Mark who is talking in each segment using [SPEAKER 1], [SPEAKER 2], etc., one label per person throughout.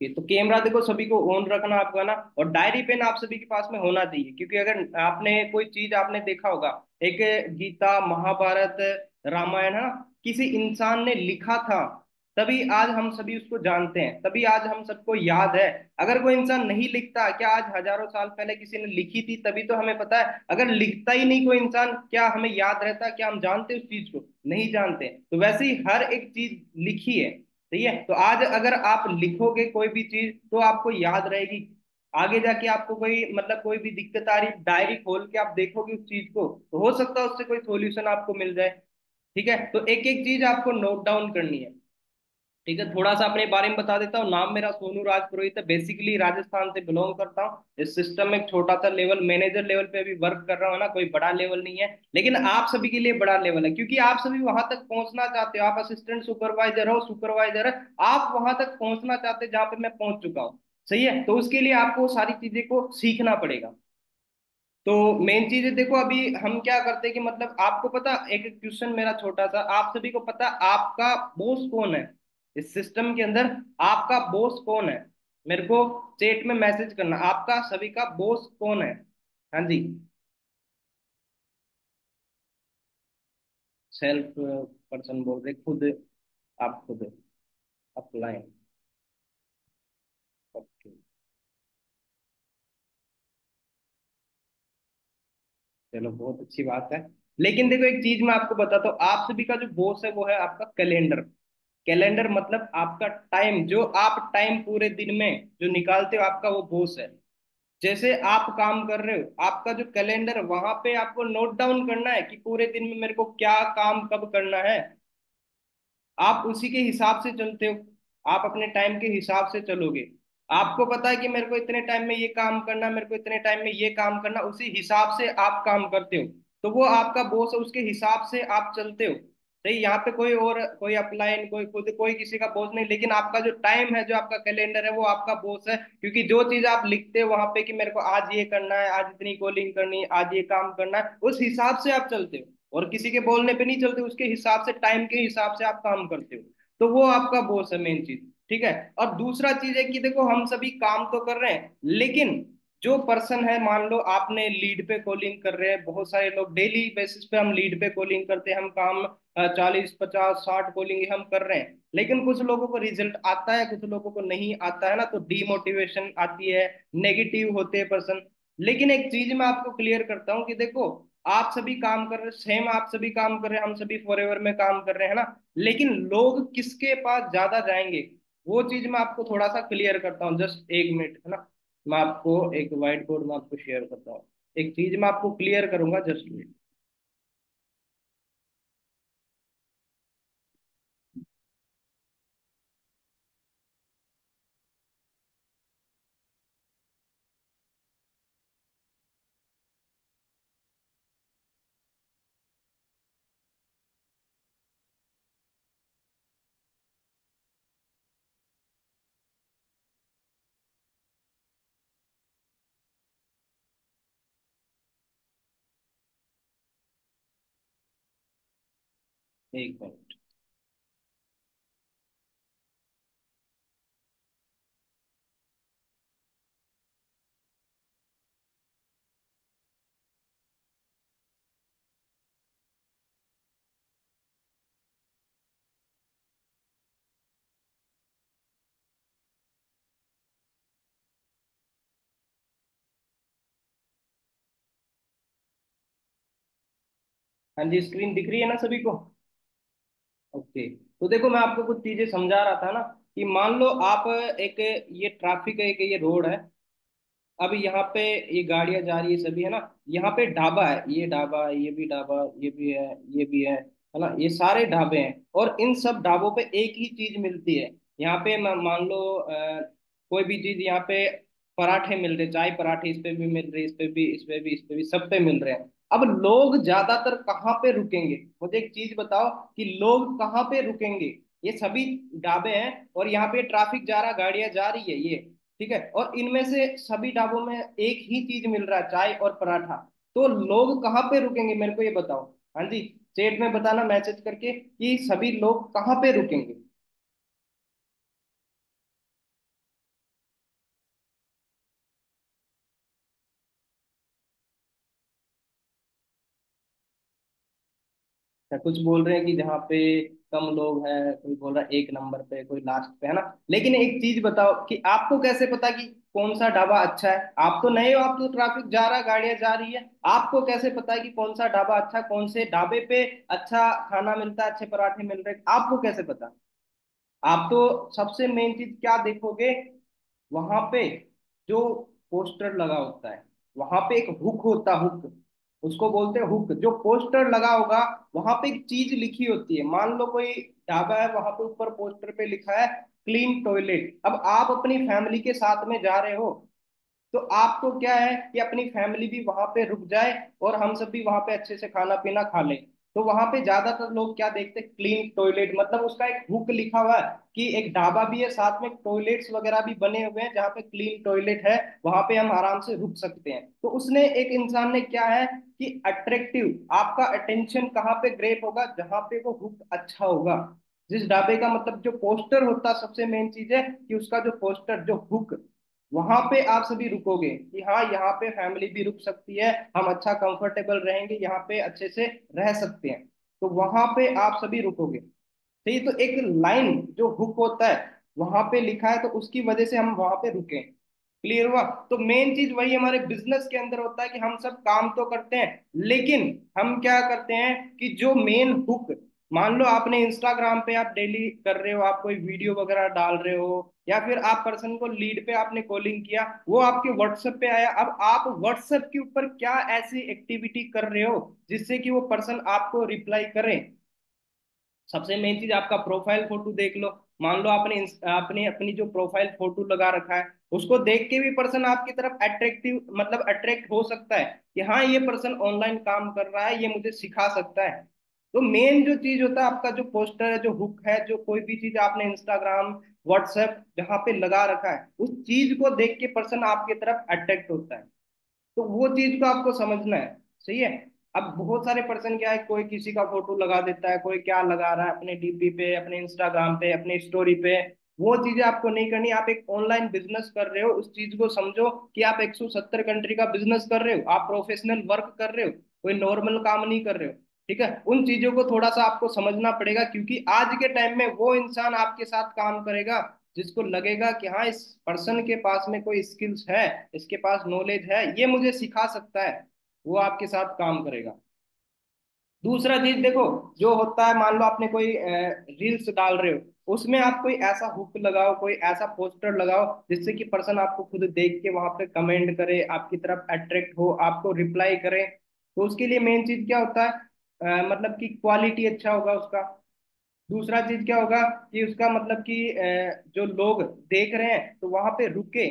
[SPEAKER 1] ये तो कैमरा देखो सभी को ऑन रखना आपका ना, और डायरी पेन आप सभी के पास में होना चाहिए, क्योंकि अगर आपने कोई चीज आपने देखा होगा, एक गीता, महाभारत, रामायण है ना, किसी इंसान ने लिखा था, तभी आज हम सभी उसको जानते हैं, तभी आज हम सबको याद है। अगर कोई इंसान नहीं लिखता, क्या आज हजारों साल पहले किसी ने लिखी थी तभी तो हमें पता है। अगर लिखता ही नहीं कोई इंसान, क्या हमें याद रहता, क्या हम जानते उस चीज को? नहीं जानते। तो वैसे ही हर एक चीज लिखी है, सही है। तो आज अगर आप लिखोगे कोई भी चीज तो आपको याद रहेगी। आगे जाके आपको कोई मतलब कोई भी दिक्कत आ रही, डायरी खोल के आप देखोगे उस चीज को, तो हो सकता है उससे कोई सॉल्यूशन आपको मिल जाए। ठीक है, तो एक एक चीज आपको नोट डाउन करनी है। ठीक है, थोड़ा सा अपने बारे में बता देता हूँ। नाम मेरा सोनू राज पुरोहित है, बेसिकली राजस्थान से बिलोंग करता हूँ। इस सिस्टम में एक छोटा सा लेवल, मैनेजर लेवल पे अभी वर्क कर रहा हूँ ना, कोई बड़ा लेवल नहीं है, लेकिन आप सभी के लिए बड़ा लेवल है, क्योंकि आप सभी वहां तक पहुंचना चाहते हो। आप असिस्टेंट सुपरवाइजर हो, सुपरवाइजर है, आप वहां तक पहुंचना चाहते हो जहां पे मैं पहुंच चुका हूँ। सही है, तो उसके लिए आपको सारी चीजें को सीखना पड़ेगा। तो मेन चीज है, देखो अभी हम क्या करते हैं कि मतलब आपको पता, एक क्वेश्चन मेरा छोटा सा, आप सभी को पता आपका बॉस कौन है इस सिस्टम के अंदर? आपका बॉस कौन है? मेरे को चैट में मैसेज करना, आपका सभी का बॉस कौन है? हाँ जी। सेल्फ पर्सन बोल रहे खुद? आप खुद अप्लाई? ओके, चलो बहुत अच्छी बात है। लेकिन देखो एक चीज मैं आपको बताता हूँ, आप सभी का जो बॉस है वो है आपका कैलेंडर। कैलेंडर मतलब आपका टाइम, जो आप टाइम पूरे दिन में जो निकालते हो, आपका वो बॉस है। जैसे आप काम कर रहे हो, आपका जो कैलेंडर, वहां पे आपको नोट डाउन करना है कि पूरे दिन में मेरे को क्या काम कब करना है। आप उसी के हिसाब से चलते हो, आप अपने टाइम के हिसाब से चलोगे। आपको पता है कि मेरे को इतने टाइम में ये काम करना, मेरे को इतने टाइम में ये काम करना, उसी हिसाब से आप काम करते हो। तो वो आपका बॉस है, उसके हिसाब से आप चलते हो। सही, यहाँ पे कोई और कोई अपलाइन, कोई खुद, कोई किसी का बॉस नहीं, लेकिन आपका जो टाइम है, जो आपका कैलेंडर है, वो आपका बॉस है। क्योंकि जो चीज आप लिखते हो वहां पे कि मेरे को आज ये करना है, आज इतनी कॉलिंग करनी है, आज ये काम करना है, उस हिसाब से आप चलते हो, और किसी के बोलने पे नहीं चलते, उसके हिसाब से, टाइम के हिसाब से आप काम करते हो। तो वो आपका बॉस है, मेन चीज। ठीक है, और दूसरा चीज है कि देखो हम सभी काम तो कर रहे हैं, लेकिन जो पर्सन है, मान लो आपने लीड पे कॉलिंग कर रहे हैं, बहुत सारे लोग डेली बेसिस पे हम लीड पे कॉलिंग करते हैं, हम काम 40 50 60 कॉलिंग हम कर रहे हैं, लेकिन कुछ लोगों को रिजल्ट आता है, कुछ लोगों को नहीं आता है ना, तो डीमोटिवेशन आती है, नेगेटिव होते हैं पर्सन। लेकिन एक चीज मैं आपको क्लियर करता हूँ कि देखो, आप सभी काम कर रहे, सेम आप सभी काम कर रहे हैं, हम सभी फॉरएवर में काम कर रहे हैं ना, लेकिन लोग किसके पास ज्यादा जाएंगे, वो चीज मैं आपको थोड़ा सा क्लियर करता हूँ, जस्ट 1 मिनट है ना। मैं आपको एक व्हाइट बोर्ड में आपको शेयर करता हूँ, एक चीज मैं आपको क्लियर करूंगा, जस्ट मिनट। एक मिनट। हाँ जी, स्क्रीन दिख रही है ना सभी को? ओके। तो देखो मैं आपको कुछ चीजें समझा रहा था ना, कि मान लो आप एक, ये ट्रैफिक है, एक ये रोड है, अब यहाँ पे ये गाड़ियां जा रही है सभी, है ना, यहाँ पे ढाबा है, ये ढाबा है, ये भी ढाबा, ये भी है, ये भी है ना, ये सारे ढाबे हैं, और इन सब ढाबों पे एक ही चीज मिलती है। यहाँ पे मान लो कोई भी चीज यहाँ पे, पराठे मिल रहे, चाय पराठे इस पे भी मिल रहे, इस पे भी, इस पे भी, इस पे भी, सब पे मिल रहे हैं। अब लोग ज्यादातर कहाँ पे रुकेंगे? मुझे एक चीज बताओ कि लोग कहाँ पे रुकेंगे? ये सभी ढाबे हैं, और यहाँ पे ट्रैफिक जा रहा, गाड़ियां जा रही है, ये ठीक है, और इनमें से सभी ढाबों में एक ही चीज मिल रहा है, चाय और पराठा। तो लोग कहाँ पे रुकेंगे, मेरे को ये बताओ। हाँ जी, चैट में बताना मैसेज करके कि सभी लोग कहाँ पे रुकेंगे। या कुछ बोल रहे हैं कि जहाँ पे कम लोग हैं, कोई बोल रहा है एक नंबर पे, कोई लास्ट पे, है ना। लेकिन एक चीज बताओ कि आपको कैसे पता कि कौन सा ढाबा अच्छा है? आप तो नए हो, आप तो ट्रैफिक जा रहा है, गाड़ियां जा रही है, आपको कैसे पता है कि कौन सा ढाबा अच्छा है, कौन से ढाबे पे अच्छा खाना मिलता है, अच्छे पराठे मिल रहे हैं, आपको कैसे पता? आप तो सबसे मेन चीज क्या देखोगे, वहां पे जो पोस्टर लगा होता है, वहां पे एक हुक होता, हुक, उसको बोलते हैं हुक। जो पोस्टर लगा होगा, वहां पे एक चीज लिखी होती है, मान लो कोई ढाबा है, वहां पे ऊपर पोस्टर पे लिखा है क्लीन टॉयलेट। अब आप अपनी फैमिली के साथ में जा रहे हो, तो आपको क्या है कि अपनी फैमिली भी वहां पे रुक जाए और हम सब भी वहां पे अच्छे से खाना पीना खा लें। तो वहां पे ज्यादातर लोग क्या देखते हैं, क्लीन टॉयलेट, मतलब उसका एक हुक लिखा हुआ है कि एक ढाबा भी है, साथ में टॉयलेट्स वगैरह भी बने हुए हैं, जहाँ पे क्लीन टॉयलेट है, वहां पे हम आराम से रुक सकते हैं। तो उसने, एक इंसान ने क्या है कि अट्रैक्टिव, आपका अटेंशन कहाँ पे ग्रेप होगा, जहाँ पे वो हुक अच्छा होगा। जिस ढाबे का मतलब जो पोस्टर होता, सबसे मेन चीज है कि उसका जो पोस्टर, जो हुक, वहां पे आप सभी रुकोगे कि हाँ यहाँ पे फैमिली भी रुक सकती है, हम अच्छा कंफर्टेबल रहेंगे, यहाँ पे अच्छे से रह सकते हैं, तो वहां पे आप सभी रुकोगे। सही, तो एक लाइन जो हुक होता है वहां पे लिखा है, तो उसकी वजह से हम वहां पे रुके। क्लियर हुआ? तो मेन चीज वही हमारे बिजनेस के अंदर होता है कि हम सब काम तो करते हैं, लेकिन हम क्या करते हैं कि जो मेन हुक, मान लो आपने इंस्टाग्राम पे आप डेली कर रहे हो, आप कोई वीडियो वगैरह डाल रहे हो, या फिर आप पर्सन को लीड पे आपने कॉलिंग किया, वो आपके व्हाट्सएप पे आया, अब आप व्हाट्सएप के ऊपर क्या ऐसी एक्टिविटी कर रहे हो जिससे कि वो पर्सन आपको रिप्लाई करे? सबसे मेन चीज आपका प्रोफाइल फोटो देख लो। मान लो आपने आपने अपनी जो प्रोफाइल फोटो लगा रखा है, उसको देख के भी पर्सन आपकी तरफ अट्रैक्टिव, मतलब अट्रैक्ट हो सकता है कि हाँ ये पर्सन ऑनलाइन काम कर रहा है, ये मुझे सिखा सकता है। तो मेन जो चीज होता है आपका जो पोस्टर है, जो हुक है, जो कोई भी चीज आपने इंस्टाग्राम, व्हाट्सएप जहाँ पे लगा रखा है, उस चीज को देख के पर्सन आपकी तरफ अट्रैक्ट होता है। तो वो चीज को आपको समझना है। सही है। अब बहुत सारे पर्सन क्या है, कोई किसी का फोटो लगा देता है, कोई क्या लगा रहा है अपने डीपी पे, अपने इंस्टाग्राम पे, अपने स्टोरी पे। वो चीजें आपको नहीं करनी। आप एक ऑनलाइन बिजनेस कर रहे हो, उस चीज को समझो कि आप 170 कंट्री का बिजनेस कर रहे हो, आप प्रोफेशनल वर्क कर रहे हो, कोई नॉर्मल काम नहीं कर रहे हो। ठीक है, उन चीजों को थोड़ा सा आपको समझना पड़ेगा, क्योंकि आज के टाइम में वो इंसान आपके साथ काम करेगा जिसको लगेगा कि हाँ इस पर्सन के पास में कोई स्किल्स है, इसके पास नॉलेज है, ये मुझे सिखा सकता है, वो आपके साथ काम करेगा। दूसरा चीज देखो, जो होता है, मान लो आपने कोई रील्स डाल रहे हो, उसमें आप कोई ऐसा हुक लगाओ, कोई ऐसा पोस्टर लगाओ जिससे कि पर्सन आपको खुद देख के वहां पे कमेंट करे, आपकी तरफ अट्रैक्ट हो, आपको रिप्लाई करे। तो उसके लिए मेन चीज क्या होता है, मतलब कि क्वालिटी अच्छा होगा उसका। दूसरा चीज क्या होगा कि उसका मतलब कि जो लोग देख रहे हैं तो वहां पे रुके।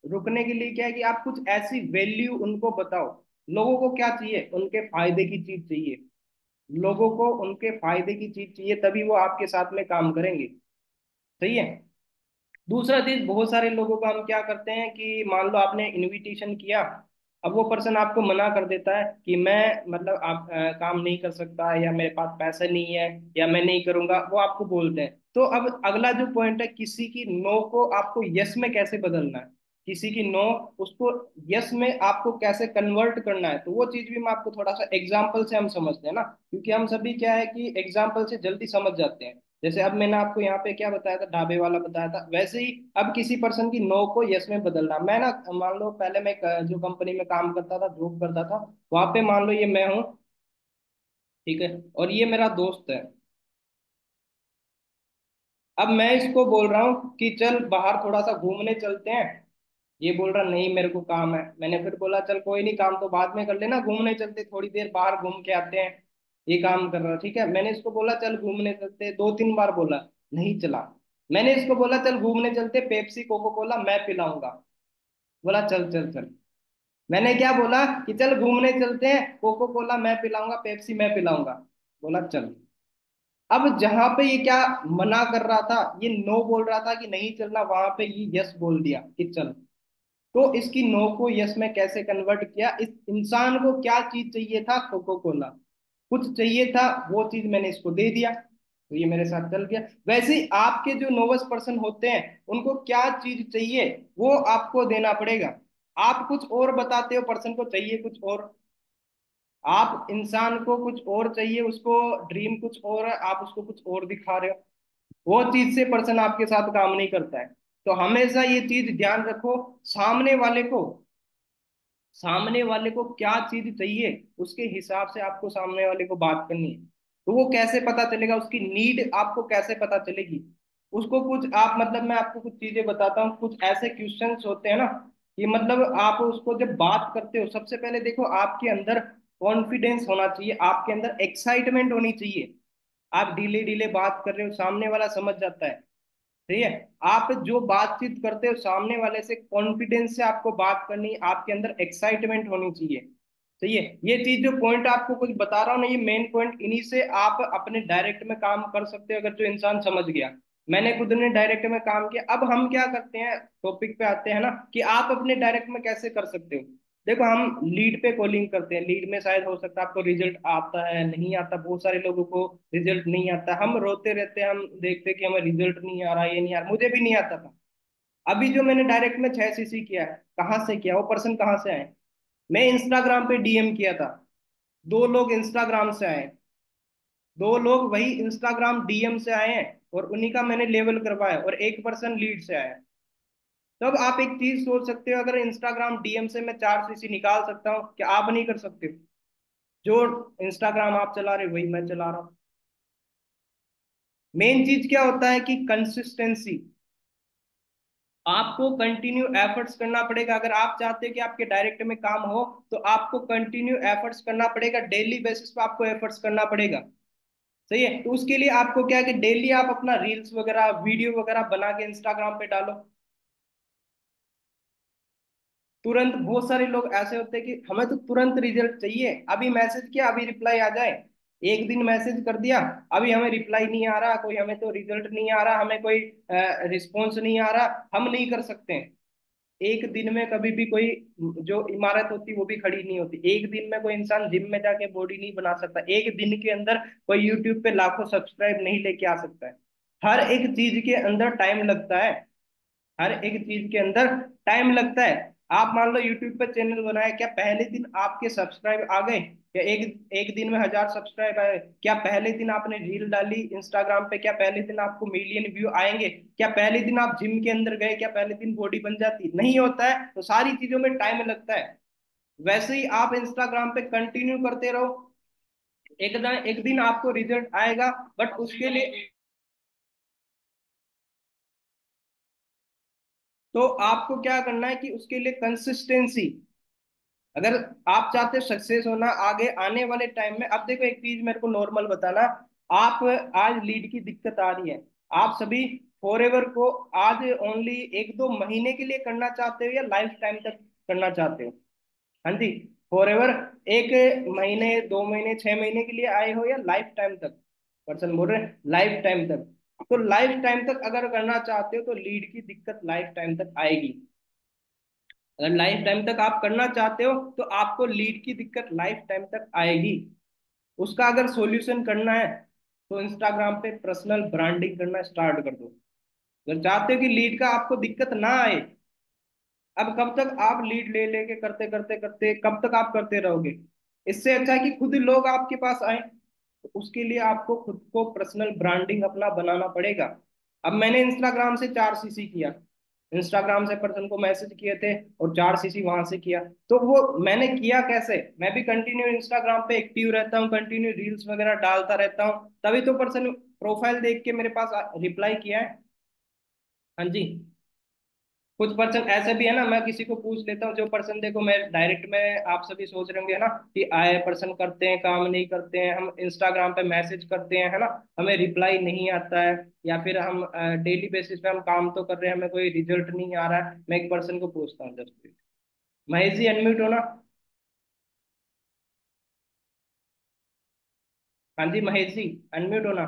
[SPEAKER 1] रुकने के लिए क्या है कि आप कुछ ऐसी वैल्यू उनको बताओ। लोगों को क्या चाहिए, उनके फायदे की चीज चाहिए। लोगों को उनके फायदे की चीज चाहिए, तभी वो आपके साथ में काम करेंगे। सही है। दूसरा चीज, बहुत सारे लोगों को हम क्या करते हैं कि मान लो आपने इनविटेशन किया, अब वो पर्सन आपको मना कर देता है कि मैं, मतलब आप काम नहीं कर सकता, या मेरे पास पैसा नहीं है, या मैं नहीं करूंगा, वो आपको बोलते हैं। तो अब अगला जो पॉइंट है, किसी की नो को आपको यस में कैसे बदलना है, किसी की नो, उसको यस में आपको कैसे कन्वर्ट करना है, तो वो चीज भी मैं आपको थोड़ा सा एग्जाम्पल से हम समझते हैं ना, क्योंकि हम सभी क्या है कि एग्जाम्पल से जल्दी समझ जाते हैं। जैसे अब मैंने आपको यहाँ पे क्या बताया था, ढाबे वाला बताया था, वैसे ही अब किसी पर्सन की नो को यस में बदलना। मैं ना, मान लो पहले मैं जो कंपनी में काम करता था, जॉब करता था, वहां पे मान लो ये मैं हूँ, ठीक है, और ये मेरा दोस्त है। अब मैं इसको बोल रहा हूँ कि चल बाहर थोड़ा सा घूमने चलते हैं, ये बोल रहा नहीं मेरे को काम है। मैंने फिर बोला चल कोई नहीं, काम तो बाद में कर लेना, घूमने चलते, थोड़ी देर बाहर घूम के आते हैं। ये काम कर रहा, ठीक है, मैंने इसको बोला चल घूमने चलते, दो तीन बार बोला, नहीं चला। मैंने इसको बोला चल घूमने चलते, पेप्सी कोको कोला मैं पिलाऊंगा, बोला चल चल चल। मैंने क्या बोला कि चल घूमने चलते हैं, कोको कोला मैं पिलाऊंगा, पेप्सी मैं पिलाऊंगा, बोला चल। अब जहां पे ये क्या मना कर रहा था, ये नो बोल रहा था कि नहीं चलना, वहां पे ये यस बोल दिया कि चल। तो इसकी नो को यस में कैसे कन्वर्ट किया, इस इंसान को क्या चीज चाहिए था, कोको कोला, कुछ चाहिए था, वो चीज मैंने इसको दे दिया, तो ये मेरे साथ चल गया। वैसे ही आपके जो नोवस पर्सन होते हैं, उनको क्या चीज चाहिए वो आपको देना पड़ेगा। आप कुछ और बताते हो, पर्सन को चाहिए कुछ और, आप इंसान को कुछ और चाहिए, उसको ड्रीम कुछ और है, आप उसको कुछ और दिखा रहे हो, वो चीज से पर्सन आपके साथ काम नहीं करता है। तो हमेशा ये चीज ध्यान रखो, सामने वाले को सामने वाले को क्या चीज चाहिए, उसके हिसाब से आपको सामने वाले को बात करनी है। तो वो कैसे पता चलेगा, उसकी नीड आपको कैसे पता चलेगी। उसको कुछ आप मतलब मैं आपको कुछ चीजें बताता हूँ, कुछ ऐसे क्वेश्चंस होते हैं ना कि मतलब आप उसको जब बात करते हो, सबसे पहले देखो आपके अंदर कॉन्फिडेंस होना चाहिए, आपके अंदर एक्साइटमेंट होनी चाहिए। आप डीले डीले बात कर रहे हो, सामने वाला समझ जाता है। ठीक है। आप जो बातचीत करते हो सामने वाले से, कॉन्फिडेंस से आपको बात करनी है, आपके अंदर एक्साइटमेंट होनी चाहिए। सही है। ये चीज जो पॉइंट आपको कुछ बता रहा हूँ ना, ये मेन पॉइंट, इन्हीं से आप अपने डायरेक्ट में काम कर सकते हो, अगर जो इंसान समझ गया। मैंने खुद ने डायरेक्ट में काम किया। अब हम क्या करते हैं, टॉपिक पे आते हैं ना, कि आप अपने डायरेक्ट में कैसे कर सकते हो। देखो हम लीड पे कॉलिंग करते हैं, लीड में शायद हो सकता है आपको रिजल्ट आता है नहीं आता, बहुत सारे लोगों को रिजल्ट नहीं आता, हम रोते रहते हैं, हम देखते हैं कि हमें रिजल्ट नहीं आ रहा, ये नहीं आ रहा, मुझे भी नहीं आता था। अभी जो मैंने डायरेक्ट में 6 सीसी किया है, कहाँ से किया, वो पर्सन कहाँ से आए, मैं इंस्टाग्राम पे डीएम किया था, 2 लोग इंस्टाग्राम से आए, 2 लोग वही इंस्टाग्राम डीएम से आए हैं, और उन्हीं का मैंने लेवल करवाया, और एक पर्सन लीड से आया। तब आप एक चीज सोच सकते हो, अगर इंस्टाग्राम डीएम से मैं 4 सीसी निकाल सकता हूँ, क्या आप नहीं कर सकते हो? जो इंस्टाग्राम आप चला रहे हो वही मैं चला रहा हूँ। मेन चीज क्या होता है कि कंसिस्टेंसी, आपको कंटिन्यू एफर्ट्स करना पड़ेगा। अगर आप चाहते हैं कि आपके डायरेक्ट में काम हो, तो आपको कंटिन्यू एफर्ट्स करना पड़ेगा, डेली बेसिस पे आपको एफर्ट्स करना पड़ेगा। सही है। तो उसके लिए आपको क्या है कि डेली आप अपना रील्स वगैरह वीडियो वगैरह बना के इंस्टाग्राम पे डालो। तुरंत, बहुत सारे लोग ऐसे होते हैं कि हमें तो तुरंत रिजल्ट चाहिए, अभी मैसेज किया अभी रिप्लाई आ जाए। एक दिन मैसेज कर दिया, अभी हमें रिप्लाई नहीं आ रहा, कोई हमें तो रिजल्ट नहीं आ रहा, हमें कोई रिस्पॉन्स नहीं आ रहा, हम नहीं कर सकते हैं। एक दिन में कभी भी कोई जो इमारत होती वो भी खड़ी नहीं होती, एक दिन में कोई इंसान जिम में जाके बॉडी नहीं बना सकता, एक दिन के अंदर कोई यूट्यूब पे लाखों सब्सक्राइब नहीं लेके आ सकता है। हर एक चीज के अंदर टाइम लगता है, हर एक चीज के अंदर टाइम लगता है। आप मान लो यूट्यूब पे चैनल बनाया, क्या पहले दिन आपके सब्सक्राइब आ गए, या एक एक दिन में 1000 सब्सक्राइब आए? क्या पहले दिन आपने रील डाली इंस्टाग्राम पे, क्या पहले दिन आपको मिलियन व्यू आएंगे? क्या पहले दिन आप जिम के अंदर गए, क्या पहले दिन बॉडी बन जाती? नहीं होता है। तो सारी चीजों में टाइम लगता है। वैसे ही आप इंस्टाग्राम पे कंटिन्यू करते रहो, एक दिन आपको रिजल्ट आएगा। बट उसके लिए तो आपको क्या करना है कि उसके लिए कंसिस्टेंसी, अगर आप चाहते हो सक्सेस होना आगे आने वाले टाइम में। अब देखो एक चीज मेरे को नॉर्मल बताना, आप आज लीड की दिक्कत आ रही है, आप सभी फॉरएवर को आज ओनली 1-2 महीने के लिए करना चाहते हो, या लाइफ टाइम तक करना चाहते हो? हाँ जी। फॉरएवर, 1 महीने, 2 महीने, 6 महीने के लिए आए हो, या लाइफ टाइम तक? पर्सन बोल रहे हैं लाइफ टाइम तक। तो लाइफ टाइम तक अगर करना चाहते हो, तो लीड की दिक्कत लाइफ टाइम तक आएगी। अगर लाइफ टाइम तक आप करना चाहते हो, तो आपको लीड की दिक्कत लाइफ टाइम तक आएगी। उसका अगर सॉल्यूशन करना है, तो इंस्टाग्राम पे पर्सनल ब्रांडिंग करना स्टार्ट कर दो। अगर चाहते हो कि लीड का आपको दिक्कत ना आए, अब कब तक आप लीड ले लेके करते करते करते कब तक आप करते रहोगे? इससे अच्छा है कि खुद लोग आपके पास आए। तो उसके लिए आपको खुद को पर्सनल ब्रांडिंग अपना बनाना पड़ेगा। अब मैंने इंस्टाग्राम से 4 सीसी किया, इंस्टाग्राम से पर्सन को मैसेज किए थे, और 4 सीसी वहां से किया। तो वो मैंने किया कैसे, मैं भी कंटिन्यू इंस्टाग्राम पे एक्टिव रहता हूँ, कंटिन्यू रील्स वगैरह डालता रहता हूँ, तभी तो पर्सन प्रोफाइल देख के मेरे पास रिप्लाई किया है। हाँ जी। कुछ पर्सन ऐसे भी है ना, मैं किसी को पूछ लेता हूँ, जो पर्सन देखो मैं डायरेक्ट में, आप सभी सोच रहे होंगे ना कि आए पर्सन करते हैं काम नहीं करते हैं, हम इंस्टाग्राम पे मैसेज करते हैं है ना, हमें रिप्लाई नहीं आता है, या फिर हम डेली बेसिस पे हम काम तो कर रहे हैं, हमें कोई रिजल्ट नहीं आ रहा है। मैं एक पर्सन को पूछता हूँ, जस्ट महेश जी अनम्यूट हो ना? हाँ जी महेश जी, अनम्यूट हो ना?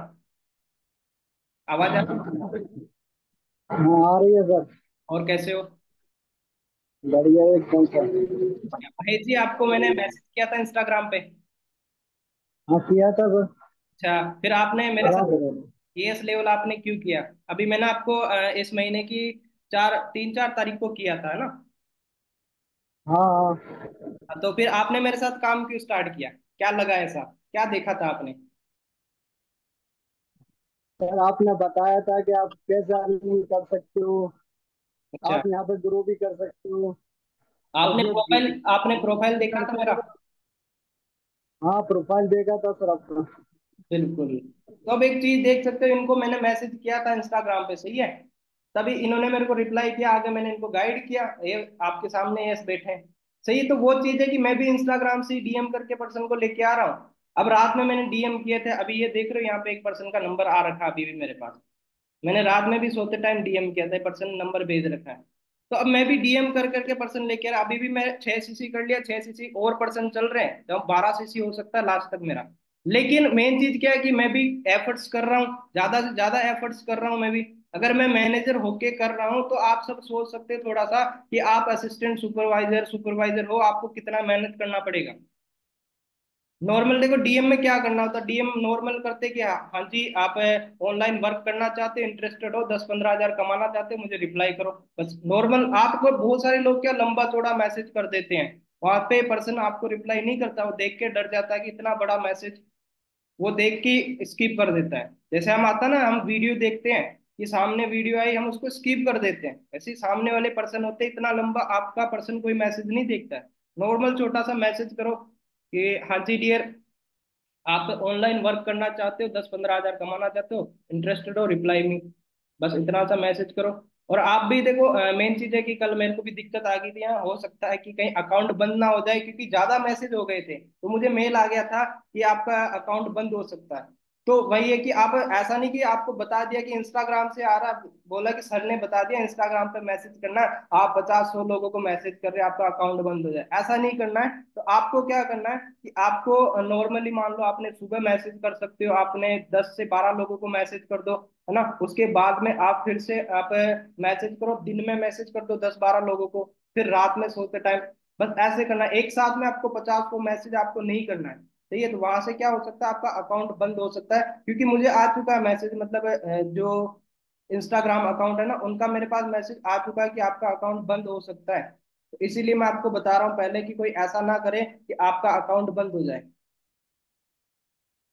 [SPEAKER 1] आवाज आ रही है?
[SPEAKER 2] हाँ आ रही है सर।
[SPEAKER 1] और कैसे हो?
[SPEAKER 2] बढ़िया एकदम सर।
[SPEAKER 1] महेश जी आपको मैंने मैसेज किया था इंस्टाग्राम पे।
[SPEAKER 2] हाँ किया था सर।
[SPEAKER 1] अच्छा, फिर आपने मेरे
[SPEAKER 2] करा
[SPEAKER 1] साथ
[SPEAKER 2] फिर।
[SPEAKER 1] एएस लेवल आपने क्यों किया? अभी मैंने आपको इस महीने की 3-4 तारीख को किया था, है ना?
[SPEAKER 2] हाँ हाँ।
[SPEAKER 1] तो फिर आपने मेरे साथ काम क्यों स्टार्ट किया? क्या लगा ऐसा, क्या देखा था आपने?
[SPEAKER 2] सर आपने बताया था कि आप कैसे अर्निंग कर सकते हो।
[SPEAKER 1] अच्छा,
[SPEAKER 2] आप यहाँ पे ग्रो भी कर सकते हो। और
[SPEAKER 1] आपने
[SPEAKER 2] जो
[SPEAKER 1] प्रोफाइल आपने प्रोफाइल देखा था
[SPEAKER 2] करते
[SPEAKER 1] मेरा?
[SPEAKER 2] हो। हाँ, प्रोफाइल देखा था सर आपका।
[SPEAKER 1] बिल्कुल। तो अब एक चीज देख सकते हो, इनको मैंने मैसेज किया था इंस्टाग्राम पे, सही है, तभी इन्होंने मेरे को रिप्लाई किया, आगे मैंने इनको गाइड किया, ये आपके सामने यस बैठे हैं। सही है, तो वो चीज है कि मैं भी इंस्टाग्राम से डीएम करके पर्सन को लेके आ रहा हूँ। अब रात में मैंने डीएम किए थे, अभी ये देख रहे हो यहाँ पे एक पर्सन का नंबर आ रखा है अभी भी मेरे पास। मैंने रात में भी सोते टाइम डीएम किया था, पर्सन ने नंबर भेज रखा है। तो अब मैं भी डीएम कर करके पर्सन लेके आ रहा, अभी भी मैं 6 सीसी कर लिया, 6 सीसी और पर्सन चल रहे हैं, तो 12 सीसी हो सकता है लास्ट तक मेरा। लेकिन मेन चीज क्या है कि मैं भी एफर्ट्स कर रहा हूँ, ज्यादा से ज्यादा एफर्ट्स कर रहा हूँ मैं भी। अगर मैं मैनेजर होके कर रहा हूँ तो आप सब सोच सकते हैं थोड़ा सा कि आप असिस्टेंट सुपरवाइजर सुपरवाइजर हो, आपको कितना मेहनत करना पड़ेगा। नॉर्मल देखो डीएम में क्या करना होता है, डीएम नॉर्मल करते कि हाँ हाँ जी आप ऑनलाइन वर्क करना चाहते हो, इंटरेस्टेड हो, 10-15 हजार कमाना चाहते हो, मुझे रिप्लाई करो। बस नॉर्मल आपको बहुत सारे लोग क्या लंबा चौड़ा मैसेज कर देते हैं, वहां पे पर्सन आपको रिप्लाई नहीं करता, वो देख के डर जाता है कि इतना बड़ा मैसेज, वो देख के स्किप कर देता है। जैसे हम आता ना, हम वीडियो देखते हैं कि सामने वीडियो आई, हम उसको स्किप कर देते हैं, ऐसे ही सामने वाले पर्सन होते हैं, इतना लंबा आपका पर्सन कोई मैसेज नहीं देखता है। नॉर्मल छोटा सा मैसेज करो कि हाँ जी डियर, आप ऑनलाइन वर्क करना चाहते हो, 10-15 हजार कमाना चाहते हो, इंटरेस्टेड हो, रिप्लाई मी। बस इतना सा मैसेज करो। और आप भी देखो, मेन चीज है कि कल मेरे को भी दिक्कत आ गई थी यहाँ, हो सकता है कि कहीं अकाउंट बंद ना हो जाए, क्योंकि ज्यादा मैसेज हो गए थे, तो मुझे मेल आ गया था कि आपका अकाउंट बंद हो सकता है। तो वही है कि आप ऐसा नहीं कि आपको बता दिया कि इंस्टाग्राम से आ रहा, बोला कि सर ने बता दिया इंस्टाग्राम पे मैसेज करना है, आप 50-100 लोगों को मैसेज कर रहे हैं आपका अकाउंट बंद हो जाए, ऐसा नहीं करना है। तो आपको क्या करना है कि आपको नॉर्मली मान लो आपने सुबह मैसेज कर सकते हो, आपने 10 से 12 लोगों को मैसेज कर दो, है ना, उसके बाद में आप फिर से आप मैसेज करो, दिन में मैसेज कर दो 10-12 लोगों को, फिर रात में सोते टाइम। बस ऐसे करना है, एक साथ में आपको 50 को मैसेज आपको नहीं करना है। सही है, तो वहां से क्या हो सकता है, आपका अकाउंट बंद हो सकता है, क्योंकि मुझे आ चुका है मैसेज, मतलब जो इंस्टाग्राम अकाउंट है ना उनका मेरे पास मैसेज आ चुका है कि आपका अकाउंट बंद हो सकता है। तो इसीलिए मैं आपको बता रहा हूँ पहले कि कोई ऐसा ना करे कि आपका अकाउंट बंद हो जाए।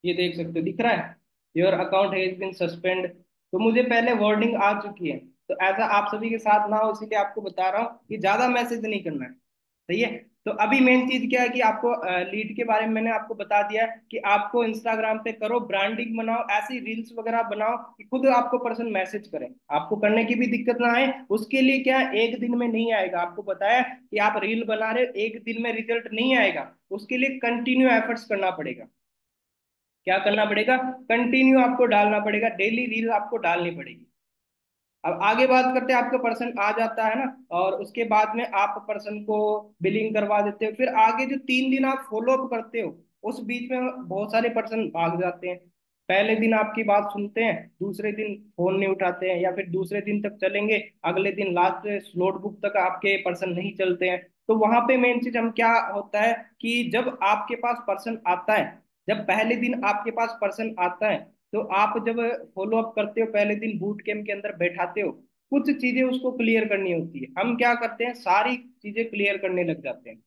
[SPEAKER 1] ये देख सकते हो, दिख रहा है, your account has been suspend. तो मुझे पहले वार्निंग आ चुकी है, तो ऐसा आप सभी के साथ ना हो, इसीलिए आपको बता रहा हूँ कि ज्यादा मैसेज नहीं करना है। सही है। तो अभी मेन चीज क्या है कि आपको लीड के बारे में मैंने आपको बता दिया कि आपको इंस्टाग्राम पे करो, ब्रांडिंग बनाओ, ऐसी रील्स वगैरह बनाओ कि खुद आपको पर्सन मैसेज करें, आपको करने की भी दिक्कत ना आए। उसके लिए क्या है, एक दिन में नहीं आएगा, आपको बताया कि आप रील बना रहे हो, एक दिन में रिजल्ट नहीं आएगा, उसके लिए कंटिन्यू एफर्ट्स करना पड़ेगा। क्या करना पड़ेगा, कंटिन्यू आपको डालना पड़ेगा, डेली रील आपको डालनी पड़ेगी। अब आगे बात करते हैं, आपका पर्सन आ जाता है ना, और उसके बाद में आप पर्सन को बिलिंग करवा देते हो, फिर आगे जो 3 दिन आप फॉलो अप करते हो, उस बीच में बहुत सारे पर्सन भाग जाते हैं। पहले दिन आपकी बात सुनते हैं, दूसरे दिन फोन नहीं उठाते हैं, या फिर दूसरे दिन तक चलेंगे, अगले दिन लास्ट स्लॉट बुक तक आपके पर्सन नहीं चलते हैं। तो वहां पे मेन चीज हम क्या होता है कि जब आपके पास पर्सन आता है, जब पहले दिन आपके पास पर्सन आता है, तो आप जब फॉलो अप करते हो, पहले दिन बूट कैंप के अंदर बैठाते हो, कुछ चीजें उसको क्लियर करनी होती है, हम क्या करते हैं सारी चीजें क्लियर करने लग जाते हैं।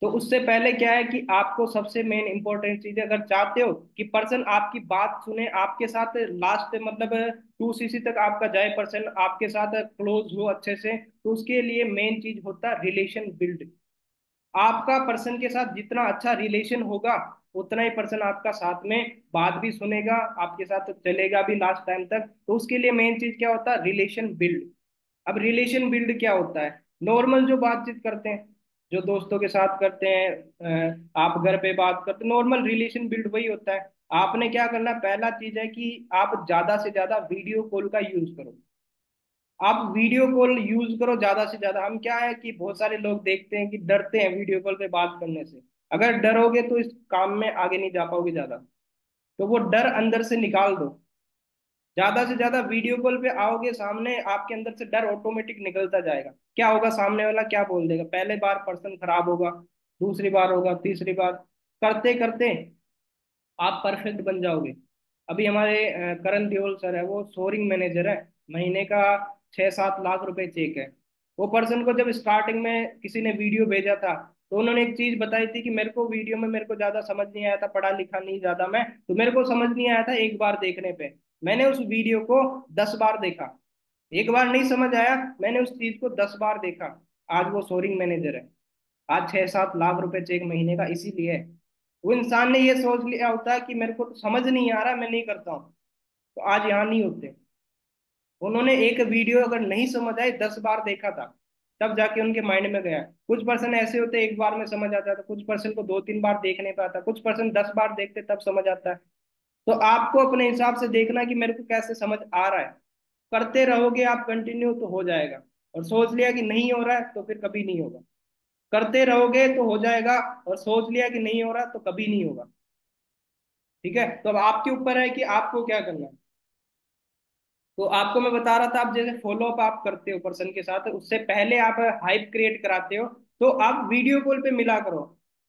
[SPEAKER 1] तो उससे पहले क्या है कि आपको सबसे मेन इंपॉर्टेंट चीज है, अगर चाहते हो कि पर्सन आपकी बात सुने, आपके साथ लास्ट मतलब 2 सीसी तक आपका जाए, पर्सन आपके साथ क्लोज हो अच्छे से, तो उसके लिए मेन चीज होता है रिलेशन बिल्ड। आपका पर्सन के साथ जितना अच्छा रिलेशन होगा, उतना ही पर्सन आपका साथ में बात भी सुनेगा, आपके साथ चलेगा भी लास्ट टाइम तक। तो उसके लिए मेन चीज क्या होता है, रिलेशन बिल्ड। अब रिलेशन बिल्ड क्या होता है, नॉर्मल जो बातचीत करते हैं, जो दोस्तों के साथ करते हैं, आप घर पे बात करते हैं, नॉर्मल रिलेशन बिल्ड वही होता है। आपने क्या करना, पहला चीज है कि आप ज्यादा से ज्यादा वीडियो कॉल का यूज करो। आप वीडियो कॉल यूज करो ज्यादा से ज्यादा। हम क्या है कि बहुत सारे लोग देखते हैं कि डरते हैं वीडियो कॉल पे बात करने से, अगर डरोगे तो इस काम में आगे नहीं जा पाओगे ज्यादा। तो वो डर अंदर से निकाल दो, ज्यादा से ज्यादा वीडियो कॉल पे आओगे सामने, आपके अंदर से डर ऑटोमेटिक निकलता जाएगा। क्या होगा, सामने वाला क्या बोल देगा, पहले बार पर्सन खराब होगा, दूसरी बार होगा, तीसरी बार, करते करते आप परफेक्ट बन जाओगे। अभी हमारे करण देओल सर है, वो सोरिंग मैनेजर है, महीने का 6-7 लाख रुपए चेक है। वो पर्सन को जब स्टार्टिंग में किसी ने वीडियो भेजा था, तो उन्होंने एक चीज बताई थी कि मेरे को वीडियो में मेरे को ज्यादा समझ नहीं आया था, पढ़ा लिखा नहीं ज्यादा मैं, तो मेरे को समझ नहीं आया था एक बार देखने पे। मैंने उस वीडियो को 10 बार देखा। एक बार नहीं समझ आया, मैंने उस चीज को 10 बार देखा। आज वो सोरिंग मैनेजर है। आज 6-7 लाख रुपए चेक महीने का इसीलिए है। वो इंसान ने ये सोच लिया होता है कि मेरे को तो समझ नहीं आ रहा, मैं नहीं करता हूँ, तो आज यहाँ नहीं होते। उन्होंने एक वीडियो अगर नहीं समझ आई 10 बार देखा था, तब जाके उनके माइंड में गया। कुछ पर्सन ऐसे होते एक बार में समझ आता था, कुछ पर्सन को 2-3 बार देखने पे आता, कुछ पर्सन 10 बार देखते तब समझ आता है। तो आपको अपने हिसाब से देखना कि मेरे को कैसे समझ आ रहा है। करते रहोगे आप कंटिन्यू तो हो जाएगा। और सोच लिया कि नहीं हो रहा है तो फिर कभी नहीं होगा। करते रहोगे तो हो जाएगा, और सोच लिया कि नहीं हो रहा तो कभी नहीं होगा। ठीक है, तो अब आपके ऊपर है कि आपको क्या करना है। तो आपको मैं बता रहा था, आप जैसे फॉलो अप आप करते हो पर्सन के साथ, उससे पहले आप हाइप क्रिएट कराते हो, तो आप वीडियो कॉल पे मिला करो।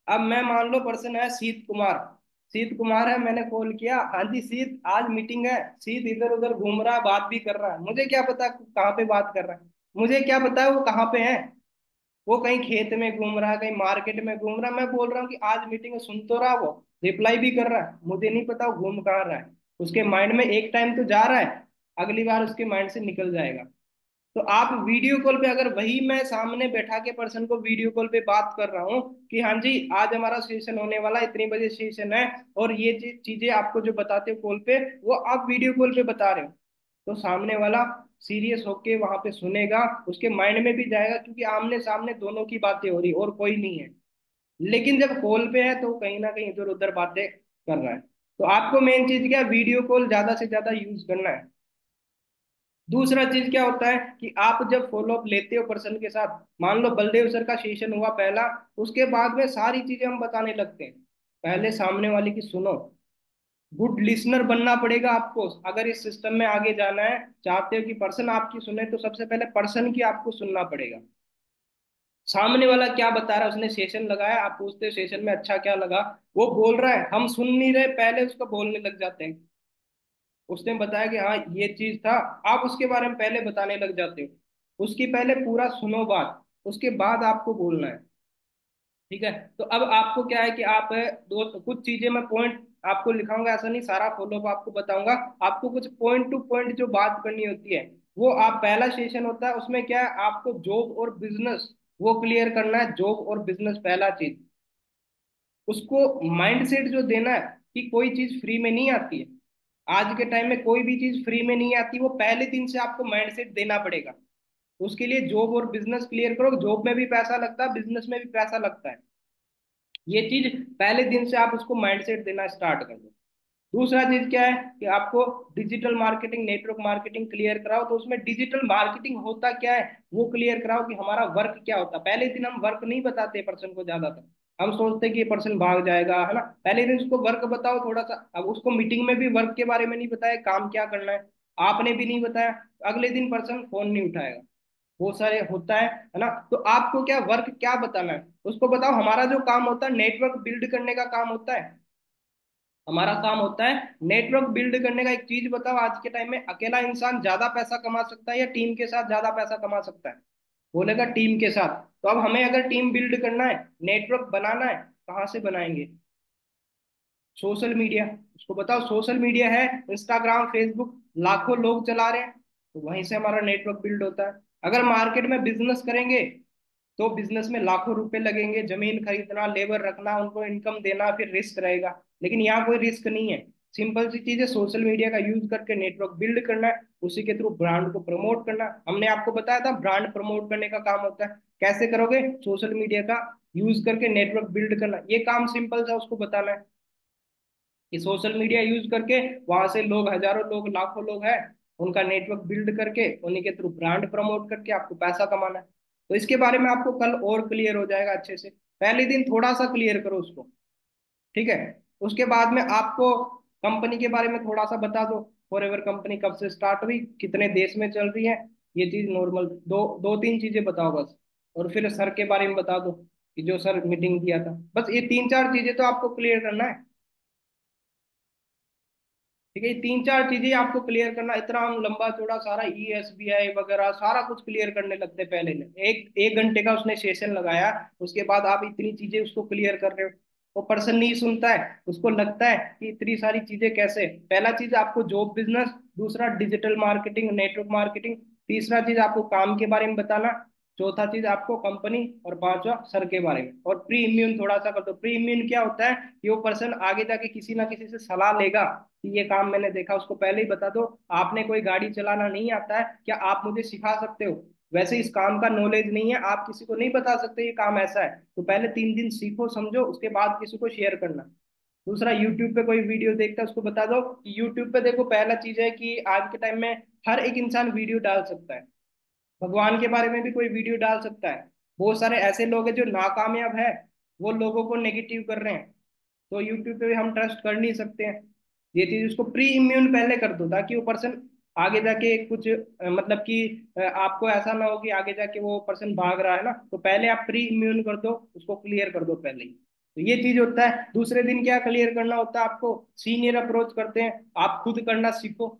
[SPEAKER 1] अब मैं मान लो पर्सन है शीत कुमार। शीत कुमार है, मैंने कॉल किया, हाँ जी शीत आज मीटिंग है। शीत इधर उधर घूम रहा है, बात भी कर रहा है, मुझे क्या पता कहाँ पे बात कर रहा है। मुझे क्या पता है वो कहाँ पे है। वो कहीं खेत में घूम रहा है, कहीं मार्केट में घूम रहा है, मैं बोल रहा हूँ कि आज मीटिंग है, सुन तो रहा, वो रिप्लाई भी कर रहा है, मुझे नहीं पता वो घूम कहाँ रहा है। उसके माइंड में एक टाइम तो जा रहा है, अगली बार उसके माइंड से निकल जाएगा। तो आप वीडियो कॉल पे, अगर वही मैं सामने बैठा के पर्सन को वीडियो कॉल पे बात कर रहा हूँ कि हाँ जी आज हमारा सेशन होने वाला है, इतनी बजे सेशन है, और ये चीजें आपको जो बताते हो कॉल पे, वो आप वीडियो कॉल पे बता रहे हो, तो सामने वाला सीरियस होके वहां पे सुनेगा, उसके माइंड में भी जाएगा, क्योंकि आमने सामने दोनों की बातें हो रही और कोई नहीं है। लेकिन जब कॉल पे है तो कहीं ना कहीं इधर उधर बातें कर रहा है। तो आपको मेन चीज क्या है, वीडियो कॉल ज्यादा से ज्यादा यूज करना है। दूसरा चीज क्या होता है कि आप जब फॉलो अप लेते हो पर्सन के साथ, मान लो बलदेव सर का सेशन हुआ पहला, उसके बाद में सारी चीजें हम बताने लगते हैं। पहले सामने वाले की सुनो। गुड लिसनर बनना पड़ेगा आपको, अगर इस सिस्टम में आगे जाना है, चाहते हो कि पर्सन आपकी सुने, तो सबसे पहले पर्सन की आपको सुनना पड़ेगा। सामने वाला क्या बता रहा है, उसने सेशन लगाया, आप पूछते हो सेशन में अच्छा क्या लगा, वो बोल रहा है, हम सुन नहीं रहे, पहले उसको बोलने लग जाते हैं। उसने बताया कि हाँ ये चीज था, आप उसके बारे में पहले बताने लग जाते हो। उसकी पहले पूरा सुनो बात, उसके बाद आपको बोलना है। ठीक है, तो अब आपको क्या है कि आप दो कुछ चीजें मैं पॉइंट आपको लिखाऊंगा, ऐसा नहीं सारा फॉलोअप आपको बताऊंगा। आपको कुछ पॉइंट टू पॉइंट जो बात करनी होती है, वो आप पहला सेशन होता है उसमें क्या है, आपको जॉब और बिजनेस वो क्लियर करना है। जॉब और बिजनेस पहला चीज, उसको माइंडसेट जो देना है कि कोई चीज फ्री में नहीं आती है। आज के टाइम में कोई भी चीज फ्री में नहीं आती, वो पहले दिन से आपको माइंडसेट देना पड़ेगा। उसके लिए जॉब और बिजनेस क्लियर करो, जॉब में भी पैसा लगता है, बिजनेस में भी पैसा लगता है। ये चीज पहले दिन से आप उसको माइंडसेट देना स्टार्ट कर दो। दूसरा चीज क्या है कि आपको digital marketing network marketing clear कराओ, तो उसमें डिजिटल मार्केटिंग होता क्या है वो क्लियर कराओ कि हमारा वर्क क्या होता है। पहले दिन हम वर्क नहीं बताते पर्सन को ज्यादातर, हम सोचते हैं कि ये पर्सन भाग जाएगा, है ना। पहले दिन उसको वर्क बताओ थोड़ा सा। अब उसको मीटिंग में भी वर्क के बारे में नहीं बताया, काम क्या करना है आपने भी नहीं बताया, अगले दिन पर्सन फोन नहीं उठाएगा। वो सारे होता है ना। तो आपको क्या वर्क क्या बताना है, उसको बताओ हमारा जो काम होता है नेटवर्क बिल्ड करने का काम होता है। हमारा काम होता है नेटवर्क बिल्ड करने का। एक चीज बताओ, आज के टाइम में अकेला इंसान ज्यादा पैसा कमा सकता है या टीम के साथ ज्यादा पैसा कमा सकता है? बोलेगा टीम के साथ। तो अब हमें अगर टीम बिल्ड करना है, नेटवर्क बनाना है, कहाँ से बनाएंगे? Social media. उसको बताओ सोशल मीडिया है, इंस्टाग्राम फेसबुक लाखों लोग चला रहे हैं, तो वहीं से हमारा नेटवर्क बिल्ड होता है। अगर मार्केट में बिजनेस करेंगे, तो बिजनेस में लाखों रुपए लगेंगे, जमीन खरीदना, लेबर रखना, उनको इनकम देना, फिर रिस्क रहेगा। लेकिन यहाँ कोई रिस्क नहीं है। सिंपल सी चीज है, सोशल मीडिया का यूज करके नेटवर्क बिल्ड करना है, उसी के थ्रू ब्रांड को प्रमोट करना है। हमने आपको बताया था ब्रांड प्रमोट करने का काम होता है। कैसे करोगे? सोशल मीडिया का यूज करके नेटवर्क बिल्ड करना, ये काम सिंपल सा उसको बताना है कि सोशल मीडिया यूज करके वहां से लोग, हजारों लोग, लाखों लोग हैं, उनका नेटवर्क बिल्ड करके उन्हीं के थ्रू ब्रांड प्रमोट करके आपको पैसा कमाना है। तो इसके बारे में आपको कल और क्लियर हो जाएगा अच्छे से। पहले दिन थोड़ा सा क्लियर करो उसको। ठीक है, उसके बाद में आपको कंपनी के बारे में थोड़ा सा बता दो। फॉरएवर कंपनी कब से स्टार्ट हुई, कितने देश में चल रही है, ये चीज नॉर्मल दो दो तीन चीजें बताओ बस। और फिर सर के बारे में बता दो कि जो सर मीटिंग किया था, बस ये 3-4 चीजें तो आपको क्लियर करना है। ठीक है, ये तीन चार चीजें आपको क्लियर करना, इतना हम लंबा चौड़ा सारा ESBI वगैरह सारा कुछ क्लियर करने लगते पहले ने, एक एक घंटे का उसने सेशन लगाया, उसके बाद आप इतनी चीजें उसको क्लियर कर रहे हो। वो पर्सन नहीं सुनता है, उसको लगता है कि इतनी सारी चीजें कैसे। पहला चीज आपको जॉब बिजनेस, दूसरा डिजिटल मार्केटिंग नेटवर्क मार्केटिंग, तीसरा चीज आपको काम के बारे में बताना, चौथा चीज आपको कंपनी, और पांचवा सर के बारे में। और प्री इम्यून थोड़ा सा कर दो। प्री इम्यून क्या होता है कि वो पर्सन आगे जाके किसी ना किसी से सलाह लेगा कि ये काम मैंने देखा, उसको पहले ही बता दो आपने कोई गाड़ी चलाना नहीं आता है, क्या आप मुझे सिखा सकते हो। वैसे इस काम का नॉलेज नहीं है, आप किसी को नहीं बता सकते ये काम ऐसा है, तो पहले 3 दिन सीखो समझो, उसके बाद किसी को शेयर करना। दूसरा, यूट्यूब पे कोई वीडियो देखता है उसको बता दो कि यूट्यूब पे देखो, पहला चीज है कि आज के टाइम में हर एक इंसान वीडियो डाल सकता है, भगवान के बारे में भी कोई वीडियो डाल सकता है। बहुत सारे ऐसे लोग हैं जो नाकामयाब है, वो लोगों को नेगेटिव कर रहे हैं, तो यूट्यूब पे भी हम ट्रस्ट कर नहीं सकते हैं। ये चीज उसको प्री इम्यून पहले कर दो, ताकि वो पर्सन आगे जाके कुछ मतलब कि आपको ऐसा ना हो कि आगे जाके वो पर्सन भाग रहा है ना, तो पहले आप प्री इम्यून कर दो, उसको क्लियर कर दो पहले ही। तो ये चीज होता है। दूसरे दिन क्या क्लियर करना होता है आपको, सीनियर अप्रोच करते हैं, आप खुद करना सीखो।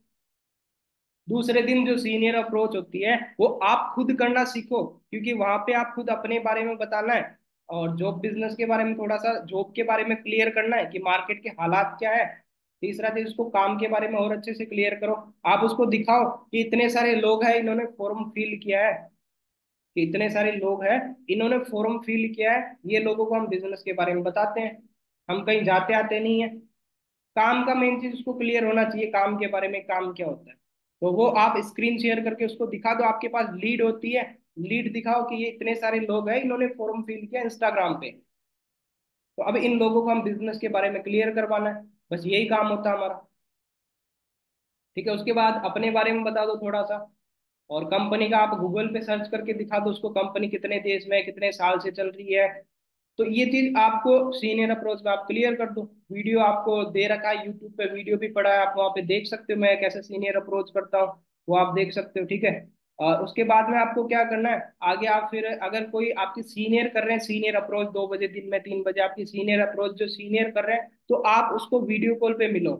[SPEAKER 1] दूसरे दिन जो सीनियर अप्रोच होती है वो आप खुद करना सीखो, क्योंकि वहां पे आप खुद अपने बारे में बताना है, और जॉब बिजनेस के बारे में थोड़ा सा जॉब के बारे में क्लियर करना है कि मार्केट के हालात क्या है। तीसरा चीज, उसको काम के बारे में और अच्छे से क्लियर करो। आप उसको दिखाओ कि इतने सारे लोग हैं, इन्होंने फॉर्म फिल किया है, कि इतने सारे लोग हैं, इन्होंने फॉर्म फिल किया है, ये लोगों को हम बिजनेस के बारे में बताते हैं, हम कहीं जाते आते नहीं है। काम का मेन चीज उसको क्लियर होना चाहिए, काम के बारे में, काम क्या होता है। तो वो आप स्क्रीन शेयर करके उसको दिखा दो, आपके पास लीड होती है, लीड दिखाओ कि ये इतने सारे लोग हैं, इन्होंने फॉर्म फिल किया इंस्टाग्राम पे, तो अब इन लोगों को हम बिजनेस के बारे में क्लियर करवाना है। बस यही काम होता है हमारा। ठीक है, उसके बाद अपने बारे में बता दो थोड़ा सा, और कंपनी का आप गूगल पे सर्च करके दिखा दो उसको, कंपनी कितने देश में कितने साल से चल रही है। तो ये चीज आपको सीनियर अप्रोच में आप क्लियर कर दो। वीडियो आपको दे रखा है यूट्यूब पे, वीडियो भी पड़ा है, आप वहाँ पे देख सकते हो मैं कैसे सीनियर अप्रोच करता हूँ, वो आप देख सकते हो। ठीक है, और उसके बाद में आपको क्या करना है आगे, आप फिर अगर कोई आपकी सीनियर कर रहे हैं सीनियर अप्रोच, 2 बजे दिन में, 3 बजे आपकी सीनियर अप्रोच जो सीनियर कर रहे हैं, तो आप उसको वीडियो कॉल पे मिलो,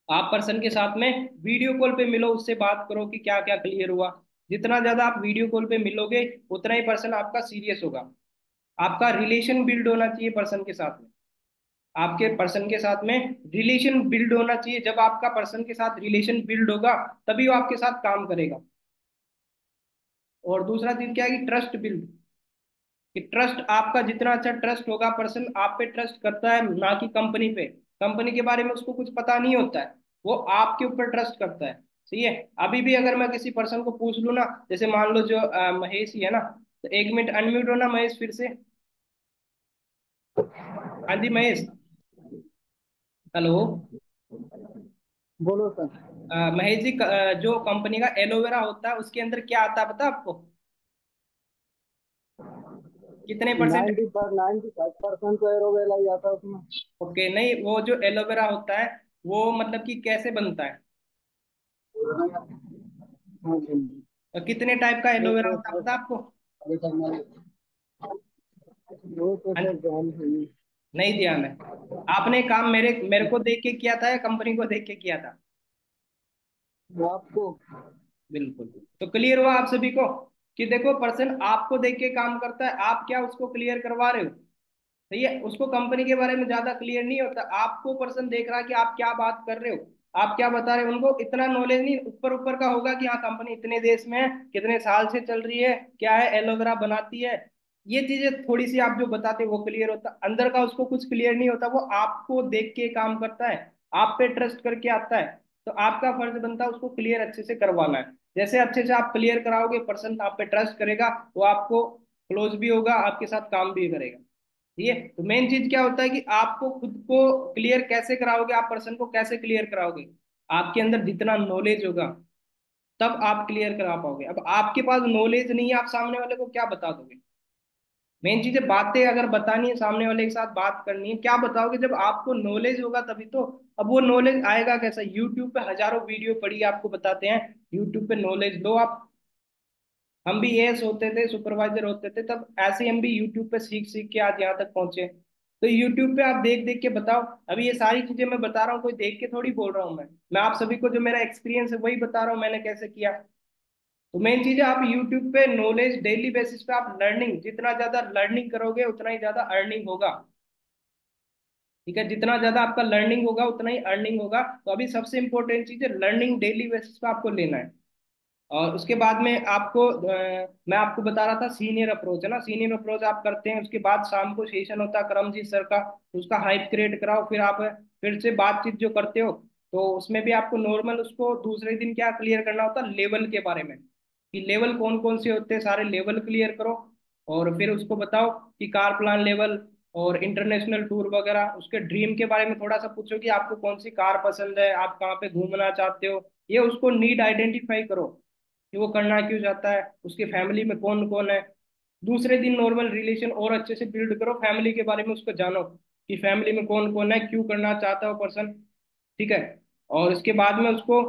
[SPEAKER 1] आप पर्सन के साथ में वीडियो कॉल पे मिलो, उससे बात करो कि क्या क्या क्लियर हुआ। जितना ज्यादा आप वीडियो कॉल पे मिलोगे, उतना ही पर्सन आपका सीरियस होगा। आपका रिलेशन बिल्ड होना चाहिए पर्सन के साथ में, आपके पर्सन के साथ में रिलेशन बिल्ड होना चाहिए। जब आपका पर्सन के साथ रिलेशन बिल्ड होगा, तभी वो आपके साथ काम करेगा। और दूसरा चीज क्या है कि ट्रस्ट बिल्ड, कि ट्रस्ट आपका जितना अच्छा ट्रस्ट होगा, पर्सन आप पे ट्रस्ट करता है ना कि कंपनी पे। कंपनी के बारे में उसको कुछ पता नहीं होता है, वो आपके ऊपर ट्रस्ट करता है। सही है। अभी भी अगर मैं किसी पर्सन को पूछ लूँ ना, जैसे मान लो जो महेश ही है ना, तो 1 मिनट अनम्यूट होना महेश फिर से। हाँ जी महेश, हेलो।
[SPEAKER 2] बोलो सर।
[SPEAKER 1] महेश जी, जो कंपनी का एलोवेरा होता है उसके अंदर क्या आता है पता है आपको, कितने परसेंट।
[SPEAKER 2] 95% तो एरोवेला ही आता है उसमें।
[SPEAKER 1] ओके, नहीं वो जो एलोवेरा होता है वो मतलब कि कैसे बनता है,
[SPEAKER 2] हाँ जी।
[SPEAKER 1] और कितने टाइप का
[SPEAKER 2] वो
[SPEAKER 1] एलोवेरा
[SPEAKER 2] तो
[SPEAKER 1] होता है
[SPEAKER 2] सर
[SPEAKER 1] पता है आपको।
[SPEAKER 2] अभी तक वो तो
[SPEAKER 1] हाँ
[SPEAKER 2] सर
[SPEAKER 1] जी,
[SPEAKER 2] ध्यान है नहीं।
[SPEAKER 1] नहीं ध्यान है। आपने काम मेरे मेरे को देख के किया था या कंपनी को देख के किया था।
[SPEAKER 2] आपको।
[SPEAKER 1] बिल्कुल। तो क्लियर हुआ आप सभी को कि देखो, पर्सन आपको देख के काम करता है, आप क्या उसको क्लियर करवा रहे हो। सही है, उसको कंपनी के बारे में ज्यादा क्लियर नहीं होता, आपको पर्सन देख रहा है कि आप क्या बात कर रहे हो, आप क्या बता रहे हो। उनको इतना नॉलेज नहीं, ऊपर ऊपर का होगा कि हाँ कंपनी इतने देश में है, कितने साल से चल रही है, क्या है, एलोवेरा बनाती है। ये चीजें थोड़ी सी आप जो बताते हो वो क्लियर होता, अंदर का उसको कुछ क्लियर नहीं होता, वो आपको देख के काम करता है, आप पे ट्रस्ट करके आता है। तो आपका फर्ज बनता है उसको क्लियर अच्छे से करवाना है। जैसे अच्छे से आप क्लियर कराओगे, पर्सन आप पे ट्रस्ट करेगा, वो आपको क्लोज भी होगा, आपके साथ काम भी करेगा। ठीक है, तो मेन चीज क्या होता है कि आपको खुद को क्लियर कैसे कराओगे, आप पर्सन को कैसे क्लियर कराओगे। आपके अंदर जितना नॉलेज होगा, तब आप क्लियर करा पाओगे। अब आपके पास नॉलेज नहीं है, आप सामने वाले को क्या बता दोगे। मेन चीज है, बातें अगर बतानी है सामने वाले के साथ, बात करनी है, क्या बताओगे जब आपको नॉलेज होगा तभी तो। अब वो नॉलेज आएगा कैसा, यूट्यूब पे हजारों वीडियो पड़ी है, आपको बताते हैं, यूट्यूब पे नॉलेज लो आप। हम भी एएस होते थे, सुपरवाइजर होते थे, तब ऐसे ही हम भी यूट्यूब पे सीख सीख के आज यहाँ तक पहुंचे। तो यूट्यूब पे आप देख देख के बताओ। अभी ये सारी चीजें मैं बता रहा हूँ, कोई देख के थोड़ी बोल रहा हूँ मैं आप सभी को जो मेरा एक्सपीरियंस है वही बता रहा हूँ मैंने कैसे किया। तो मेन चीज है, आप यूट्यूब पे नॉलेज डेली बेसिस पे आप लर्निंग, जितना ज्यादा लर्निंग करोगे उतना ही ज्यादा अर्निंग होगा। ठीक है, जितना ज्यादा आपका लर्निंग होगा उतना ही अर्निंग होगा। तो अभी सबसे इंपॉर्टेंट चीज है लर्निंग डेली बेसिस पे आपको लेना है। और उसके बाद में आपको मैं आपको बता रहा था सीनियर अप्रोच है ना, सीनियर अप्रोच आप करते हैं, उसके बाद शाम को सेशन होता है करमजीत सर का, उसका हाइप क्रिएट कराओ, फिर आप फिर से बातचीत जो करते हो, तो उसमें भी आपको नॉर्मल उसको दूसरे दिन क्या क्लियर करना होता है, लेवल के बारे में, कि लेवल कौन कौन से होते हैं, सारे लेवल क्लियर करो। और फिर उसको बताओ कि कार प्लान लेवल और इंटरनेशनल टूर वगैरह, उसके ड्रीम के बारे में थोड़ा सा पूछो कि आपको कौन सी कार पसंद है, आप कहाँ पे घूमना चाहते हो, ये उसको नीड आइडेंटिफाई करो कि वो करना क्यों चाहता है, उसके फैमिली में कौन कौन है। दूसरे दिन नॉर्मल रिलेशन और अच्छे से बिल्ड करो, फैमिली के बारे में उसको जानो कि फैमिली में कौन कौन है, क्यों करना चाहता है वो पर्सन। ठीक है। और उसके बाद में उसको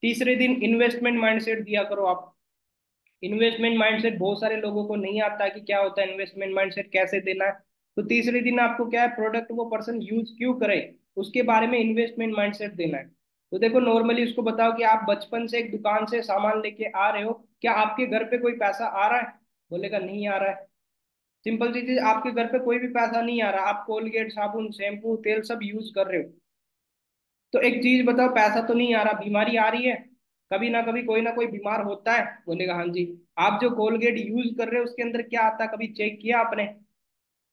[SPEAKER 1] तीसरे दिन इन्वेस्टमेंट माइंडसेट दिया करो आप। इन्वेस्टमेंट माइंडसेट बहुत सारे लोगों को नहीं आता कि क्या होता है इन्वेस्टमेंट माइंडसेट, कैसे देना है। तो तीसरे दिन आपको क्या है, प्रोडक्ट वो पर्सन यूज क्यों करे उसके बारे में इन्वेस्टमेंट माइंडसेट देना है। तो देखो नॉर्मली उसको बताओ कि आप बचपन से एक दुकान से सामान लेके आ रहे हो, क्या आपके घर पे कोई पैसा आ रहा है? बोलेगा नहीं आ रहा है। सिंपल सी चीज, आपके घर पे कोई भी पैसा नहीं आ रहा, आप कोलगेट साबुन शैम्पू तेल सब यूज कर रहे हो। तो एक चीज बताओ, पैसा तो नहीं आ रहा, बीमारी आ रही है, कभी ना कभी कोई ना कोई बीमार होता है। बोलेगा हाँ जी। आप जो कोलगेट यूज कर रहे हो उसके अंदर क्या आता है, कभी चेक किया आपने?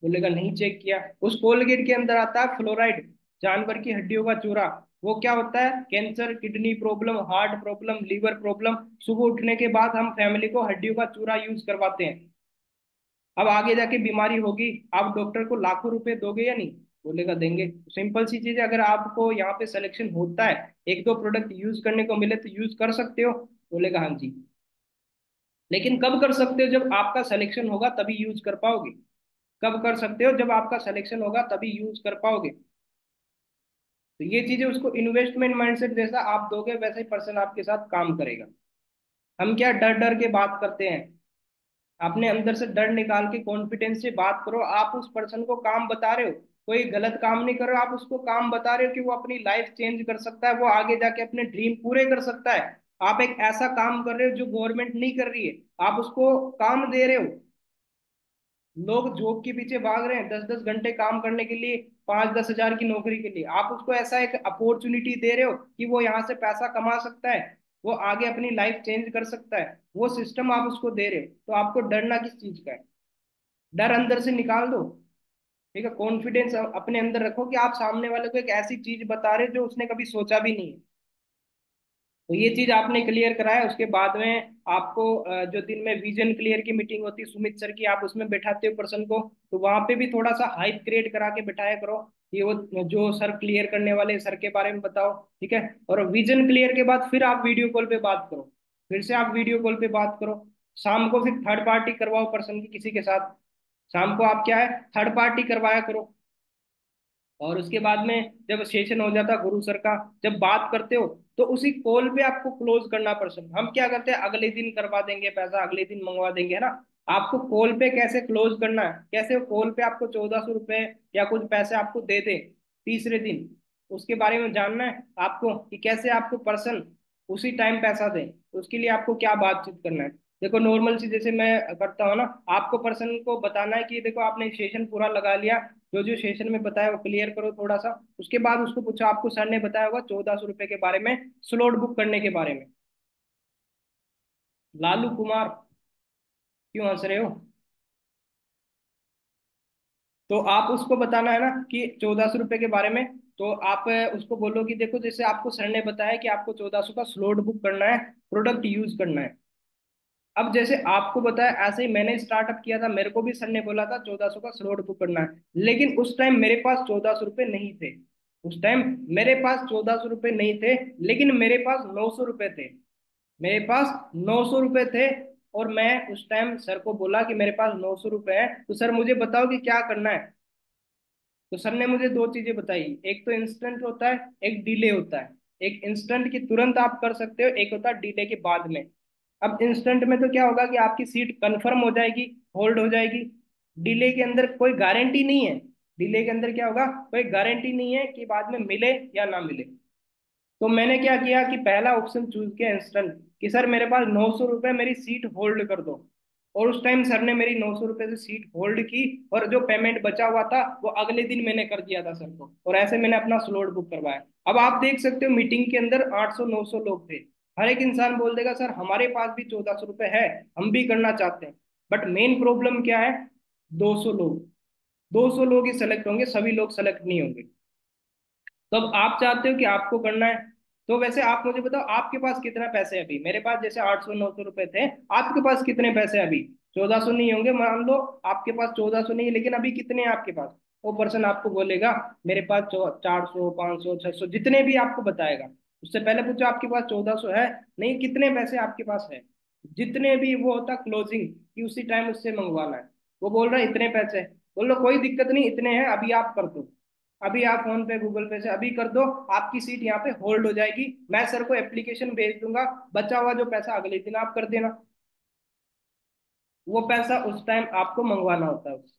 [SPEAKER 1] बोलेगा नहीं चेक किया। उस कोलगेट के अंदर आता है फ्लोराइड, जानवर की हड्डियों का चूरा। वो क्या होता है, cancer, kidney problem, heart problem, liver problem. सुबह उठने के बाद हम फैमिली को हड्डियों का चूरा यूज करवाते हैं। अब आगे जाके बीमारी होगी, आप डॉक्टर को लाखों रुपए दोगे या नहीं? बोलेगा देंगे। सिंपल सी चीज है, अगर आपको यहाँ पे सिलेक्शन होता है, एक दो प्रोडक्ट यूज करने को मिले तो यूज कर सकते हो। बोलेगा हाँ जी। लेकिन कब कर सकते हो, जब आपका सिलेक्शन होगा तभी यूज कर पाओगे। कब कर सकते हो, जब आपका सिलेक्शन होगा तभी यूज कर पाओगे। तो ये चीजें उसको इन्वेस्टमेंट माइंडसेट जैसा आप दोगे वैसा ही पर्सन आपके साथ काम करेगा। हम क्या डर डर के बात करते हैं, अपने अंदर से डर निकाल के कॉन्फिडेंस से बात करो। आप उस पर्सन को काम बता रहे हो, कोई गलत काम नहीं कर रहे हो, आप उसको काम बता रहे हो कि वो अपनी लाइफ चेंज कर सकता है, वो आगे जाके अपने ड्रीम पूरे कर सकता है। आप एक ऐसा काम कर रहे हो जो गवर्नमेंट नहीं कर रही है, आप उसको काम दे रहे हो। लोग जॉब के पीछे भाग रहे हैं 10-10 घंटे काम करने के लिए, 5-10 हजार की नौकरी के लिए, आप उसको ऐसा एक अपॉर्चुनिटी दे रहे हो कि वो यहाँ से पैसा कमा सकता है, वो आगे अपनी लाइफ चेंज कर सकता है, वो सिस्टम आप उसको दे रहे हो। तो आपको डरना किस चीज का है? डर अंदर से निकाल दो। ठीक है, कॉन्फिडेंस अपने अंदर रखो कि आप सामने वाले को एक ऐसी चीज बता रहे हो जो उसने कभी सोचा भी नहीं है। तो ये चीज आपने क्लियर कराया, उसके बाद में आपको जो दिन में विजन क्लियर की मीटिंग होती है सुमित सर की, आप उसमें बैठाते हो पर्सन को, तो वहां पे भी थोड़ा सा हाइप क्रिएट करा के बैठाया करो कि वो जो सर क्लियर करने वाले सर के बारे में बताओ। ठीक है। और विजन क्लियर के बाद फिर आप वीडियो कॉल पे बात करो, फिर से आप वीडियो कॉल पे बात करो। शाम को फिर थर्ड पार्टी करवाओ पर्सन की किसी के साथ। शाम को आप क्या है, थर्ड पार्टी करवाया करो। और उसके बाद में जब सेशन हो जाता गुरु सर का, जब बात करते हो, तो उसी कॉल पे आपको क्लोज करना पर्सन। हम क्या करते हैं, अगले दिन करवा देंगे पैसा, अगले दिन मंगवा देंगे, है ना। आपको कॉल पे कैसे क्लोज करना है, कैसे कॉल पे आपको 1400 रुपये या कुछ पैसे आपको दे दे तीसरे दिन, उसके बारे में जानना है आपको, कि कैसे आपको पर्सन उसी टाइम पैसा दे। तो उसके लिए आपको क्या बातचीत करना है। देखो नॉर्मल सी जैसे मैं करता हूँ ना, आपको पर्सन को बताना है कि देखो आपने सेशन पूरा लगा लिया, जो जो सेशन में बताया वो क्लियर करो थोड़ा सा। उसके बाद उसको पूछो, आपको सर ने बताया होगा 1400 रुपये के बारे में, स्लॉट बुक करने के बारे में। लालू कुमार, क्यों हंस रहे हो? तो आप उसको बताना है ना कि 1400 रुपये के बारे में। तो आप उसको बोलो कि देखो जैसे आपको सर ने बताया कि आपको 1400 का स्लॉट बुक करना है, प्रोडक्ट यूज करना है। अब जैसे आपको बताया ऐसे ही मैंने स्टार्टअप किया था, मेरे को भी सर ने बोला था 1400 का स्लॉट बुक करना है, लेकिन उस टाइम मेरे पास 1400 रुपये नहीं थे। उस टाइम मेरे पास 1400 रुपये नहीं थे, लेकिन मेरे पास 900 रुपये थे। मेरे पास 900 रुपये थे। और मैं उस टाइम सर को बोला कि मेरे पास 900 रुपये है, तो सर मुझे बताओ कि क्या करना है। तो सर ने मुझे दो चीजें बताई, एक तो इंस्टेंट होता है, एक डिले होता है। एक इंस्टेंट की तुरंत आप कर सकते हो, एक होता है डिले के बाद में। अब इंस्टेंट में तो क्या होगा कि आपकी सीट कंफर्म हो जाएगी, होल्ड हो जाएगी। डिले के अंदर कोई गारंटी नहीं है। डिले के अंदर क्या होगा, कोई गारंटी नहीं है कि बाद में मिले या ना मिले। तो मैंने क्या किया कि पहला ऑप्शन चूज किया इंस्टेंट, कि सर मेरे पास 900 रुपये, मेरी सीट होल्ड कर दो। और उस टाइम सर ने मेरी 900 रुपये से सीट होल्ड की, और जो पेमेंट बचा हुआ था वो अगले दिन मैंने कर दिया था सर को, और ऐसे मैंने अपना स्लॉट बुक करवाया। अब आप देख सकते हो मीटिंग के अंदर 800 900 लोग थे। हर एक इंसान बोल देगा सर हमारे पास भी 1400 रुपये है, हम भी करना चाहते हैं। बट मेन प्रॉब्लम क्या है, 200 लोग, 200 लोग ही सेलेक्ट होंगे, सभी लोग सेलेक्ट नहीं होंगे। तो अब आप चाहते हो कि आपको करना है, तो वैसे आप मुझे बताओ आपके पास कितना पैसे है अभी। मेरे पास जैसे 800 900 रुपए थे, आपके पास कितने पैसे हैं अभी। 1400 नहीं होंगे मान लो, आपके पास 1400 नहीं है, लेकिन अभी कितने हैं आपके पास। वो पर्सन आपको बोलेगा मेरे पास 400 500 600, जितने भी आपको बताएगा। उससे पहले पूछो आपके पास 1400 है, नहीं कितने पैसे आपके पास है। जितने भी वो होता क्लोजिंग, कि उसी टाइम उससे मंगवाना है। वो बोल रहा है इतने पैसे, बोल लो कोई दिक्कत नहीं, इतने हैं अभी आप कर दो। अभी आप फोन पे गूगल पे से अभी कर दो, आपकी सीट यहाँ पे होल्ड हो जाएगी। मैं सर को एप्लीकेशन भेज दूंगा, बचा हुआ जो पैसा अगले दिन आप कर देना। वो पैसा उस टाइम आपको मंगवाना होता है उससे।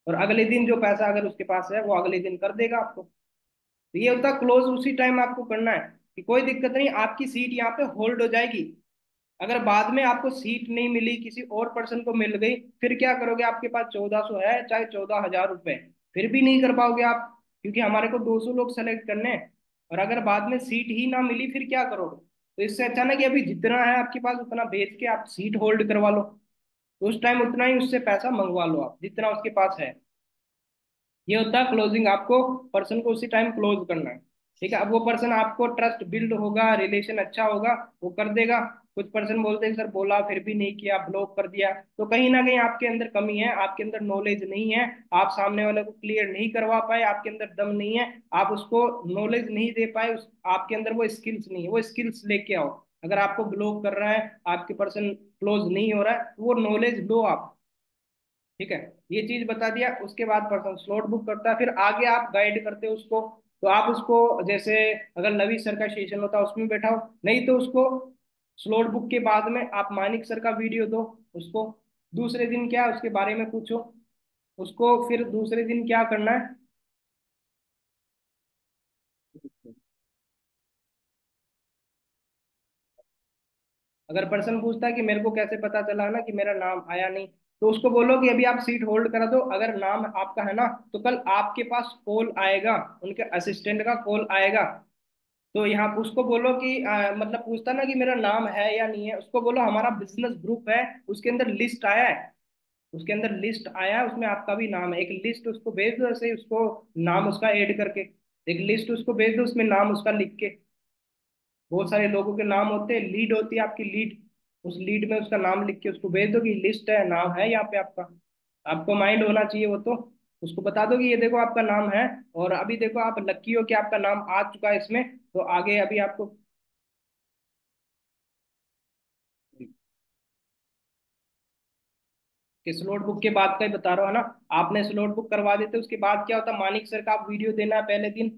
[SPEAKER 1] और अगले दिन जो पैसा अगर उसके पास है वो अगले दिन कर देगा आपको। तो ये होता क्लोज उसी टाइम आपको करना है, कि कोई दिक्कत नहीं, आपकी सीट यहाँ पे होल्ड हो जाएगी। अगर बाद में आपको सीट नहीं मिली, किसी और पर्सन को मिल गई, फिर क्या करोगे। आपके पास 1400 है चाहे 14,000 रुपए, फिर भी नहीं कर पाओगे आप, क्योंकि हमारे को 200 लोग सेलेक्ट करने हैं। और अगर बाद में सीट ही ना मिली फिर क्या करोगे। तो इससे अच्छा ना कि अभी जितना है आपके पास उतना बेच के आप सीट होल्ड करवा लो। तो उस टाइम उतना ही उससे पैसा मंगवा लो आप जितना उसके पास है। ये होता है क्लोजिंग, आपको पर्सन को उसी टाइम क्लोज करना है। ठीक है, अब वो पर्सन आपको ट्रस्ट बिल्ड होगा, रिलेशन अच्छा होगा, वो कर देगा। कुछ पर्सन बोलते हैं सर बोला फिर भी नहीं किया, ब्लॉक कर दिया, तो कहीं ना कहीं आपके अंदर कमी है, आपके अंदर नॉलेज नहीं है। आप सामने वाले को क्लियर नहीं करवा पाए, आपके अंदर दम नहीं है, आप उसको नॉलेज नहीं दे पाए, आपके अंदर वो स्किल्स नहीं है। वो स्किल्स लेके आओ। अगर आपको ब्लॉक कर रहा है, आपके पर्सन क्लोज नहीं हो रहा है, तो वो नॉलेज लो आप। ठीक है, ये चीज बता दिया। उसके बाद पर्सन स्लॉट बुक करता है, फिर आगे आप गाइड करते हो उसको। तो आप उसको जैसे अगर लवी सर का सेशन होता है उसमें बैठाओ, नहीं तो उसको स्लॉट बुक के बाद में आप मानिक सर का वीडियो दो उसको। दूसरे दिन क्या उसके बारे में पूछो उसको, फिर दूसरे दिन क्या करना है। अगर पर्सन पूछता है कि मेरे को कैसे पता चला ना कि मेरा नाम आया नहीं, तो उसको बोलो कि अभी आप सीट होल्ड करा दो, अगर नाम आपका है ना तो कल आपके पास कॉल आएगा, उनके असिस्टेंट का कॉल आएगा। तो यहाँ उसको बोलो कि मतलब पूछता ना कि मेरा नाम है या नहीं है, उसको बोलो हमारा बिजनेस ग्रुप है, उसके अंदर लिस्ट आया है, उसके अंदर लिस्ट आया है, उसमें आपका भी नाम है। एक लिस्ट उसको भेज दो, ऐसे ही उसको नाम उसका ऐड करके एक लिस्ट उसको भेज दो, उसमें नाम उसका लिख के। बहुत सारे लोगों के नाम होते हैं, लीड होती है आपकी लीड, उस लीड में उसका नाम लिख के उसको भेज दो कि लिस्ट है, नाम है यहाँ पे आपका। आपको माइंड होना चाहिए वो तो। उसको बता दो कि ये देखो आपका नाम है, और अभी देखो आप लकी हो कि आपका नाम आ चुका है इसमें। तो आगे अभी आपको कि स्लॉट बुक के बाद का ही बता रहा हूँ ना। आपने स्लॉट बुक करवा देते, उसके बाद क्या होता, मानिक सर का आप वीडियो देना है पहले दिन,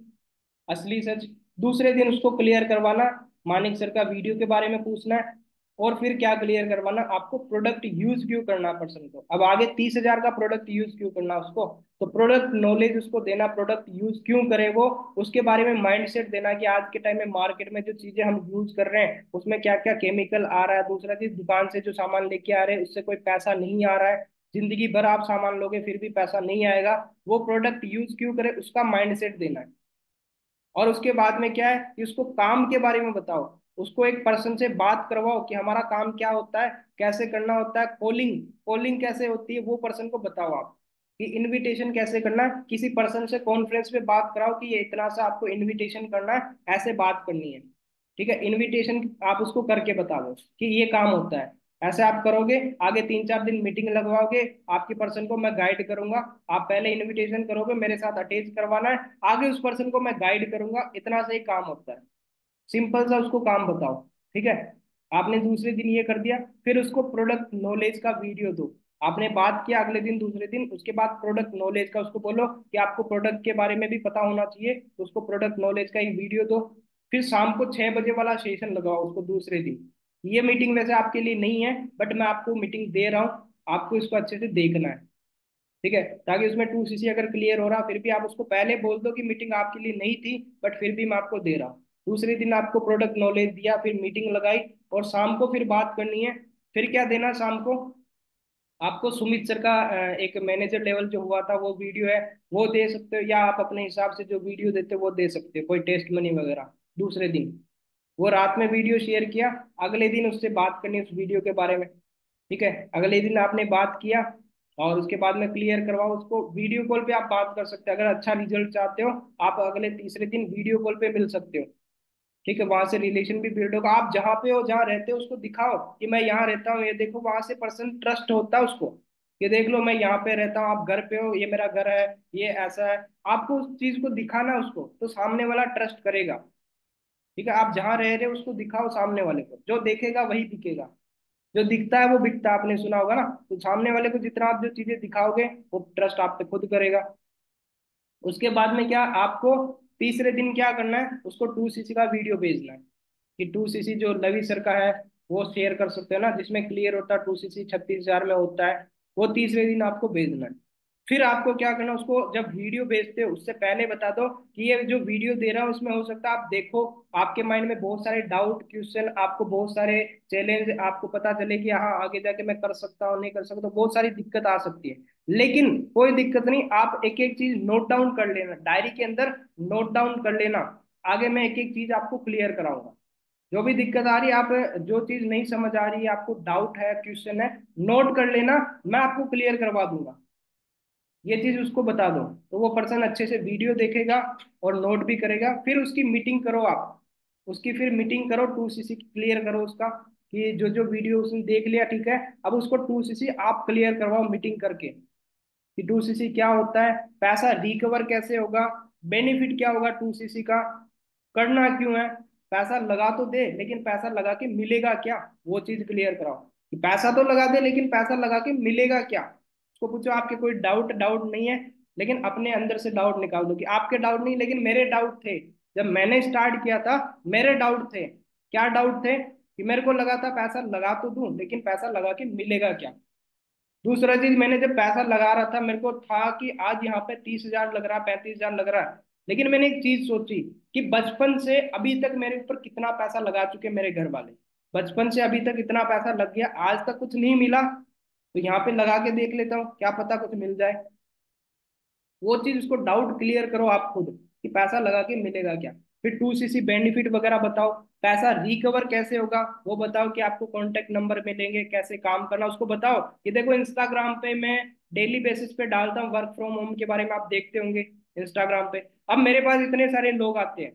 [SPEAKER 1] असली सच। दूसरे दिन उसको क्लियर करवाना, मानिक सर का वीडियो के बारे में पूछना है। और फिर क्या क्लियर करवाना आपको, प्रोडक्ट यूज क्यों करना पर्सन को। अब आगे 30,000 का प्रोडक्ट यूज क्यों करना उसको, तो प्रोडक्ट नॉलेज उसको देना, प्रोडक्ट यूज क्यों करे वो, उसके बारे में माइंडसेट देना कि आज के टाइम में मार्केट में जो चीजें हम यूज कर रहे हैं उसमें क्या क्या केमिकल आ रहा है। दूसरा चीज, दुकान से जो सामान लेके आ रहे हैं उससे कोई पैसा नहीं आ रहा है, जिंदगी भर आप सामान लोगे फिर भी पैसा नहीं आएगा। वो प्रोडक्ट यूज क्यों करे उसका माइंडसेट देना है। और उसके बाद में क्या है कि उसको काम के बारे में बताओ, उसको एक पर्सन से बात करवाओ कि हमारा काम क्या होता है, कैसे करना होता है, कॉलिंग कॉलिंग कैसे होती है वो पर्सन को बताओ आप। कि इनविटेशन कैसे करना है, किसी पर्सन से कॉन्फ्रेंस पे बात कराओ कि ये इतना सा आपको इनविटेशन करना है, ऐसे बात करनी है। ठीक है, इनविटेशन आप उसको करके बता दो कि ये काम होता है, ऐसे आप करोगे। आगे 3 4 दिन मीटिंग लगवाओगे, आपके पर्सन को मैं गाइड करूंगा। आप पहले इनविटेशन करोगे, मेरे साथ अटैच करवाना है, आगे उस पर्सन को मैं गाइड करूंगा, इतना सही काम होता है। सिंपल सा उसको काम बताओ। ठीक है, आपने दूसरे दिन ये कर दिया, फिर उसको प्रोडक्ट नॉलेज का वीडियो दो। आपने बात किया अगले दिन दूसरे दिन, उसके बाद प्रोडक्ट नॉलेज का उसको बोलो कि आपको प्रोडक्ट के बारे में भी पता होना चाहिए, तो उसको प्रोडक्ट नॉलेज का एक वीडियो दो। फिर शाम को 6 बजे वाला सेशन लगाओ उसको दूसरे दिन। ये मीटिंग वैसे आपके लिए नहीं है, बट मैं आपको मीटिंग दे रहा हूँ, आपको इसको अच्छे से देखना है। ठीक है, ताकि उसमें 2cc अगर क्लियर हो रहा फिर भी आप उसको पहले बोल दो कि मीटिंग आपके लिए नहीं थी, बट फिर भी मैं आपको दे रहा हूँ। दूसरे दिन आपको प्रोडक्ट नॉलेज दिया, फिर मीटिंग लगाई, और शाम को फिर बात करनी है। फिर क्या देना शाम को आपको, सुमित सर का एक मैनेजर लेवल जो हुआ था वो वीडियो है, वो दे सकते हो, या आप अपने हिसाब से जो वीडियो देते हो वो दे सकते हो, कोई टेस्ट मनी वगैरह। दूसरे दिन वो रात में वीडियो शेयर किया, अगले दिन उससे बात करनी उस वीडियो के बारे में। ठीक है, अगले दिन आपने बात किया, और उसके बाद में क्लियर करवाओ उसको, वीडियो कॉल पे आप बात कर सकते हो। अगर अच्छा रिजल्ट चाहते हो, आप अगले तीसरे दिन वीडियो कॉल पे मिल सकते हो। ठीक है, वहां से रिलेशन भी बिल्ड होगा। आप जहाँ पे हो, जहाँ रहते हो, उसको दिखाओ कि मैं यहाँ रहता हूँ, ये देखो, वहां से पर्सन ट्रस्ट होता है उसको, ये देख लो मैं यहाँ पे रहता हूँ, आप घर पे हो, ये मेरा घर है, ये ऐसा है। आपको उस चीज को दिखाना उसको, तो सामने वाला ट्रस्ट करेगा। ठीक है, आप जहाँ रह रहे हो उसको दिखाओ सामने वाले को, जो देखेगा वही बिकेगा। जो दिखता है वो बिकता है, आपने सुना होगा ना। तो सामने वाले को जितना आप जो चीजें दिखाओगे, वो ट्रस्ट आप पे खुद करेगा। उसके बाद में क्या आपको तीसरे दिन क्या करना है, उसको 2cc का वीडियो भेजना है। कि 2cc जो लवी सर का है, वो शेयर कर सकते हो ना, जिसमें क्लियर होता है 2cc 36,000 में होता है। वो तीसरे दिन आपको भेजना है। फिर आपको क्या करना, उसको जब वीडियो भेजते हो उससे पहले बता दो कि ये जो वीडियो दे रहा हूँ उसमें हो सकता है आप देखो, आपके माइंड में बहुत सारे डाउट क्वेश्चन, आपको बहुत सारे चैलेंज, आपको पता चले कि हाँ आगे जाके मैं कर सकता हूँ नहीं कर सकता, तो बहुत सारी दिक्कत आ सकती है। लेकिन कोई दिक्कत नहीं, आप एक एक चीज नोट डाउन कर लेना, डायरी के अंदर नोट डाउन कर लेना। आगे मैं एक एक चीज आपको क्लियर कराऊंगा। जो भी दिक्कत आ रही है, आप जो चीज नहीं समझ आ रही है, आपको डाउट है, क्वेश्चन है, नोट कर लेना, मैं आपको क्लियर करवा दूंगा। ये चीज उसको बता दो, तो वो पर्सन अच्छे से वीडियो देखेगा और नोट भी करेगा। फिर उसकी मीटिंग करो आप, उसकी फिर मीटिंग करो, 2cc क्लियर करो उसका, कि जो जो वीडियो उसने देख लिया ठीक है, अब उसको 2cc आप क्लियर करवाओ मीटिंग करके, कि 2cc क्या होता है, पैसा रिकवर कैसे होगा, बेनिफिट क्या होगा 2cc का, करना क्यों है, पैसा लगा तो दे लेकिन पैसा लगा के मिलेगा क्या, वो चीज क्लियर कराओ। कि पैसा तो लगा दे लेकिन पैसा लगा के मिलेगा क्या। उसको पूछो आपके कोई डाउट डाउट नहीं है, लेकिन अपने अंदर से डाउट निकाल दो कि आपके डाउट नहीं लेकिन मेरे डाउट थे। जब मैंने स्टार्ट किया था मेरे डाउट थे। क्या डाउट थे, कि मेरे को लगा था पैसा लगा तो दूं लेकिन पैसा लगा के मिलेगा क्या। दूसरा चीज, मैंने जब पैसा लगा रहा था मेरे को था कि आज यहाँ पे 30,000 लग रहा है, 35,000 लग रहा है, लेकिन मैंने एक चीज सोची कि बचपन से अभी तक मेरे ऊपर कितना पैसा लगा चुके मेरे घर वाले, बचपन से अभी तक इतना पैसा लग गया, आज तक कुछ नहीं मिला, तो यहाँ पे लगा के देख लेता हूँ, क्या पता कुछ मिल जाए। वो चीज उसको डाउट क्लियर करो आप खुद, कि पैसा लगा के मिलेगा क्या। फिर 2cc बेनिफिट वगैरह बताओ, पैसा रिकवर कैसे होगा वो बताओ, कि आपको कॉन्टेक्ट नंबर मिलेंगे, कैसे काम करना उसको बताओ। कि देखो इंस्टाग्राम पे मैं डेली बेसिस पे डालता हूँ वर्क फ्रॉम होम के बारे में, आप देखते होंगे इंस्टाग्राम पे। अब मेरे पास इतने सारे लोग आते हैं,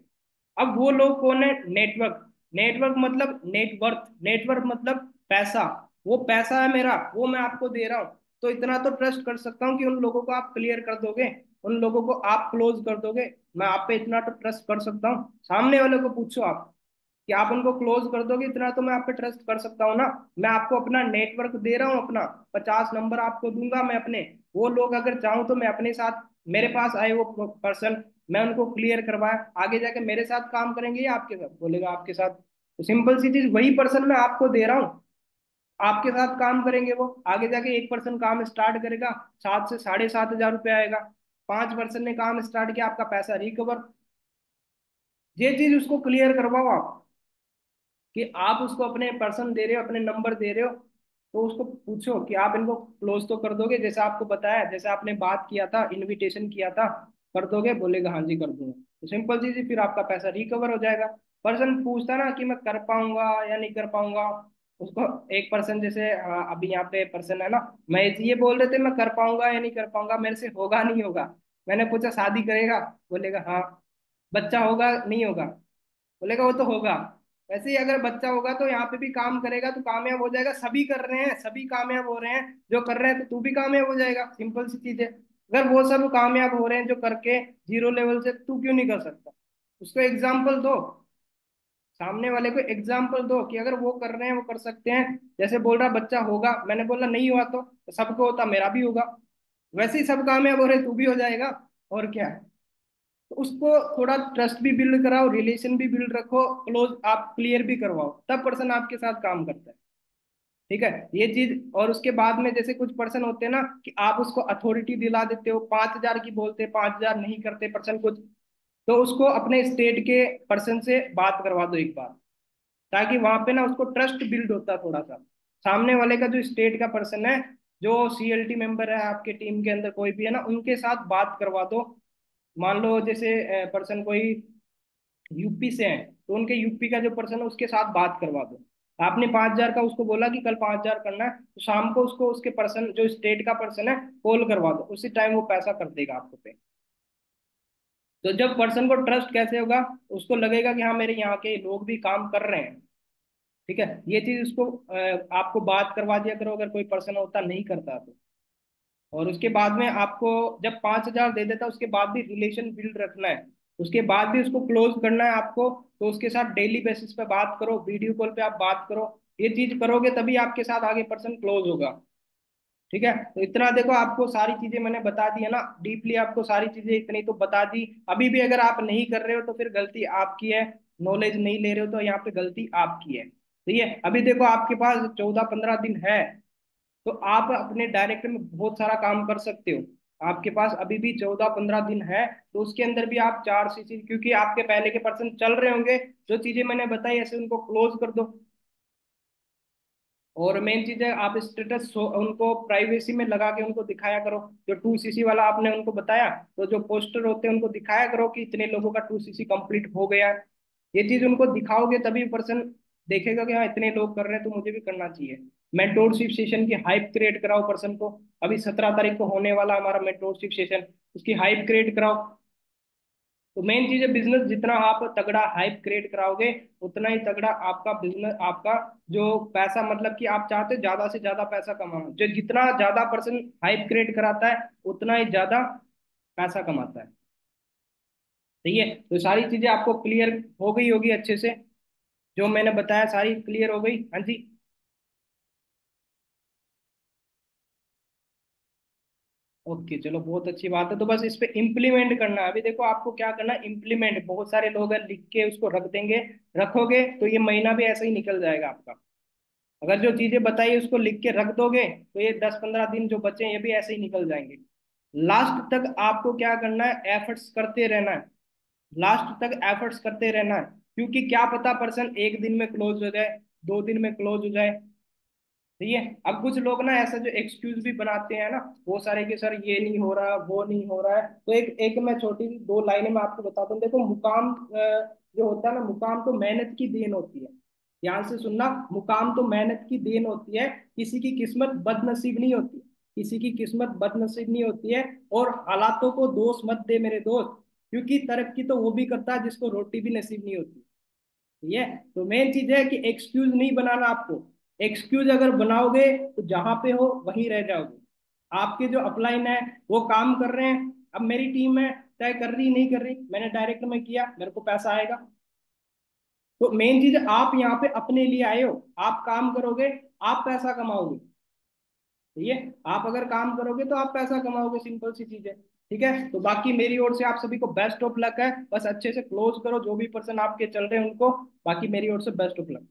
[SPEAKER 1] अब वो लोग कौन है, नेटवर्क। नेटवर्क मतलब नेटवर्थ, नेटवर्क मतलब पैसा। वो पैसा है मेरा, वो मैं आपको दे रहा हूँ, तो इतना तो ट्रस्ट कर सकता हूँ कि उन लोगों को आप क्लियर कर दोगे, उन लोगों को आप क्लोज कर दोगे। मैं आप पे इतना तो ट्रस्ट कर सकता हूँ, सामने वाले को पूछो आप कि आप उनको क्लोज कर दोगे, इतना तो मैं आप पे ट्रस्ट कर सकता हूँ ना। मैं आपको अपना नेटवर्क दे रहा हूँ, अपना 50 नंबर आपको दूंगा मैं अपने। वो लोग अगर चाहूँ तो मैं अपने साथ, मेरे पास आए वो पर्सन, मैं उनको क्लियर करवाया, आगे जाके मेरे साथ काम करेंगे या आपके साथ, बोलेगा आपके साथ। तो सिंपल सी चीज, वही पर्सन मैं आपको दे रहा हूँ, आपके साथ काम करेंगे वो, आगे जाके एक पर्सन काम स्टार्ट करेगा, 7 से 7,500 रुपये आएगा। 5 पर्सन ने काम स्टार्ट किया, आपका पैसा रिकवर। ये चीज उसको क्लियर करवाओ आप, कि आप उसको अपने पर्सन दे रहे हो, अपने नंबर दे रहे हो, तो उसको पूछो कि आप इनको क्लोज तो कर दोगे, जैसे आपको बताया, जैसे आपने बात किया था, इनविटेशन किया था, कर दोगे, बोलेगा हाँ जी कर दूंगा, तो सिंपल चीज है, फिर आपका पैसा रिकवर हो जाएगा। पर्सन पूछता ना कि मैं कर पाऊंगा या नहीं कर पाऊंगा, उसको एक पर्सन जैसे अभी यहाँ पे पर्सन है ना, मैं ये बोल रहे थे मैं कर पाऊंगा या नहीं कर पाऊंगा, मेरे से होगा नहीं होगा। मैंने पूछा शादी करेगा, बोलेगा हाँ। बच्चा होगा नहीं होगा, बोलेगा वो तो होगा। वैसे ही अगर बच्चा होगा तो यहाँ पे भी काम करेगा तो कामयाब हो जाएगा, सभी कर रहे हैं, सभी कामयाब हो रहे हैं, जो कर रहे हैं तो तू भी कामयाब हो जाएगा, सिंपल सी चीज है। अगर वो सब कामयाब हो रहे हैं जो करके जीरो लेवल से, तू क्यों नहीं कर सकता। उसको एग्जाम्पल दो, सामने वाले को एग्जाम्पल दो कि अगर वो कर रहे हैं वो कर सकते हैं। जैसे बोल रहा बच्चा होगा, मैंने बोला नहीं हुआ तो सबको होता, मेरा भी होगा। वैसे ही सब कामयाब हो रहे, तू भी हो जाएगा। और क्या है। तो उसको थोड़ा ट्रस्ट भी बिल्ड कराओ, रिलेशन भी बिल्ड रखो, क्लोज आप क्लियर भी करवाओ, तब पर्सन आपके साथ काम करता है। ठीक है, ये चीज। और उसके बाद में जैसे कुछ पर्सन होते हैं ना कि आप उसको अथॉरिटी दिला देते हो, 5,000 की बोलते, 5,000 नहीं करते पर्सन कुछ, तो उसको अपने स्टेट के पर्सन से बात करवा दो एक बार, ताकि वहां पे ना उसको ट्रस्ट बिल्ड होता है थोड़ा सा। सामने वाले का जो स्टेट का पर्सन है, जो सीएलटी मेंबर है आपके टीम के अंदर कोई भी है ना, उनके साथ बात करवा दो। मान लो जैसे पर्सन कोई यूपी से है, तो उनके यूपी का जो पर्सन है उसके साथ बात करवा दो। आपने 5,000 का उसको बोला कि कल 5,000 करना है, तो शाम को उसको उसके पर्सन जो स्टेट का पर्सन है कॉल करवा दो, उसी टाइम वो पैसा कर देगा आपको पे। तो जब पर्सन को ट्रस्ट कैसे होगा, उसको लगेगा कि हाँ मेरे यहाँ के लोग भी काम कर रहे हैं। ठीक है, ये चीज उसको आपको बात करवा दिया करो अगर कोई पर्सन होता नहीं करता तो। और उसके बाद में आपको जब 5,000 दे देता, उसके बाद भी रिलेशन बिल्ड रखना है, उसके बाद भी उसको क्लोज करना है आपको। तो उसके साथ डेली बेसिस पे बात करो, वीडियो कॉल पे आप बात करो। ये चीज करोगे तभी आपके साथ आगे पर्सन क्लोज होगा। ठीक है, तो इतना देखो आपको सारी चीजें मैंने बता दी है ना, डीपली आपको सारी चीजें इतनी तो बता दी। अभी भी अगर आप नहीं कर रहे हो तो फिर गलती आपकी है, नॉलेज नहीं ले रहे हो तो यहाँ पे गलती आपकी है। ठीक है, अभी देखो आपके पास 14-15 दिन है, तो आप अपने डायरेक्ट में बहुत सारा काम कर सकते हो। आपके पास अभी भी 14-15 दिन है, तो उसके अंदर भी आप 4 सीसी, क्योंकि आपके पहले के पर्सन चल रहे होंगे, जो चीजें मैंने बताई ऐसे उनको क्लोज कर दो। और मेन चीज है आप स्टेटस उनको प्राइवेसी में लगा के उनको दिखाया करो। जो 2 सीसी वाला आपने उनको बताया, तो जो पोस्टर होते हैं उनको दिखाया करो कि इतने लोगों का 2 सीसी कंप्लीट हो गया है। ये चीज उनको दिखाओगे तभी पर्सन देखेगा कि हाँ इतने लोग कर रहे हैं तो मुझे भी करना चाहिए। मेंटोरशिप सेशन की हाइप क्रिएट कराओ पर्सन को। अभी 17 तारीख को होने वाला हमारा मेंटोरशिप सेशन, उसकी हाइप क्रिएट कराओ। तो मेन चीज है बिजनेस, जितना आप तगड़ा हाइप क्रिएट कराओगे, उतना ही तगड़ा आपका बिजनेस, आपका जो पैसा, मतलब कि आप चाहते हो ज्यादा से ज्यादा पैसा कमाना, जो जितना ज्यादा पर्सन हाइप क्रिएट कराता है उतना ही ज्यादा पैसा कमाता है। ठीक है, तो सारी चीजें आपको क्लियर हो गई होगी अच्छे से, जो मैंने बताया सारी क्लियर हो गई। हाँ जी। ओके, चलो बहुत अच्छी बात है। तो बस इस पे इम्प्लीमेंट करना है। अभी देखो आपको क्या करना है, इम्प्लीमेंट। बहुत सारे लोग हैं लिख के उसको रख देंगे, रखोगे तो ये महीना भी ऐसे ही निकल जाएगा आपका। अगर जो चीजें बताई उसको लिख के रख दोगे, तो ये 10-15 दिन जो बचे हैं ये भी ऐसे ही निकल जाएंगे। लास्ट तक आपको क्या करना है, एफर्ट्स करते रहना है। लास्ट तक एफर्ट्स करते रहना है, क्योंकि क्या पता पर्सन एक दिन में क्लोज हो जाए, 2 दिन में क्लोज हो जाए। ठीक है, अब कुछ लोग ना ऐसा जो एक्सक्यूज भी बनाते हैं ना, वो सारे के सर ये नहीं हो रहा, वो नहीं हो रहा है। तो एक एक मैं छोटी सी 2 लाइनें मैं आपको बताता हूँ। देखो मुकाम जो होता है ना, मुकाम तो मेहनत की देन होती है। ध्यान से सुनना, मुकाम तो मेहनत की देन होती है। किसी की किस्मत बदनसीब नहीं होती, किसी की किस्मत बदनसीब नहीं होती है। और हालातों को दोष मत दे मेरे दोस्त, क्योंकि तरक्की तो वो भी करता है जिसको रोटी भी नसीब नहीं होती। ठीक है, तो मेन चीज है कि एक्सक्यूज नहीं बनाना आपको। एक्सक्यूज अगर बनाओगे तो जहां पे हो वहीं रह जाओगे। आपके जो अपलाइन है वो काम कर रहे हैं, अब मेरी टीम है तय कर रही नहीं कर रही, मैंने डायरेक्ट में किया, मेरे को पैसा आएगा। तो मेन चीज आप यहाँ पे अपने लिए आए हो, आप काम करोगे, आप पैसा कमाओगे। ठीक है, आप अगर काम करोगे तो आप पैसा कमाओगे, सिंपल सी चीज है। ठीक है, तो बाकी मेरी ओर से आप सभी को बेस्ट ऑफ लक है। बस अच्छे से क्लोज करो जो भी पर्सन आपके चल रहे हैं उनको। बाकी मेरी ओर से बेस्ट ऑफ लक।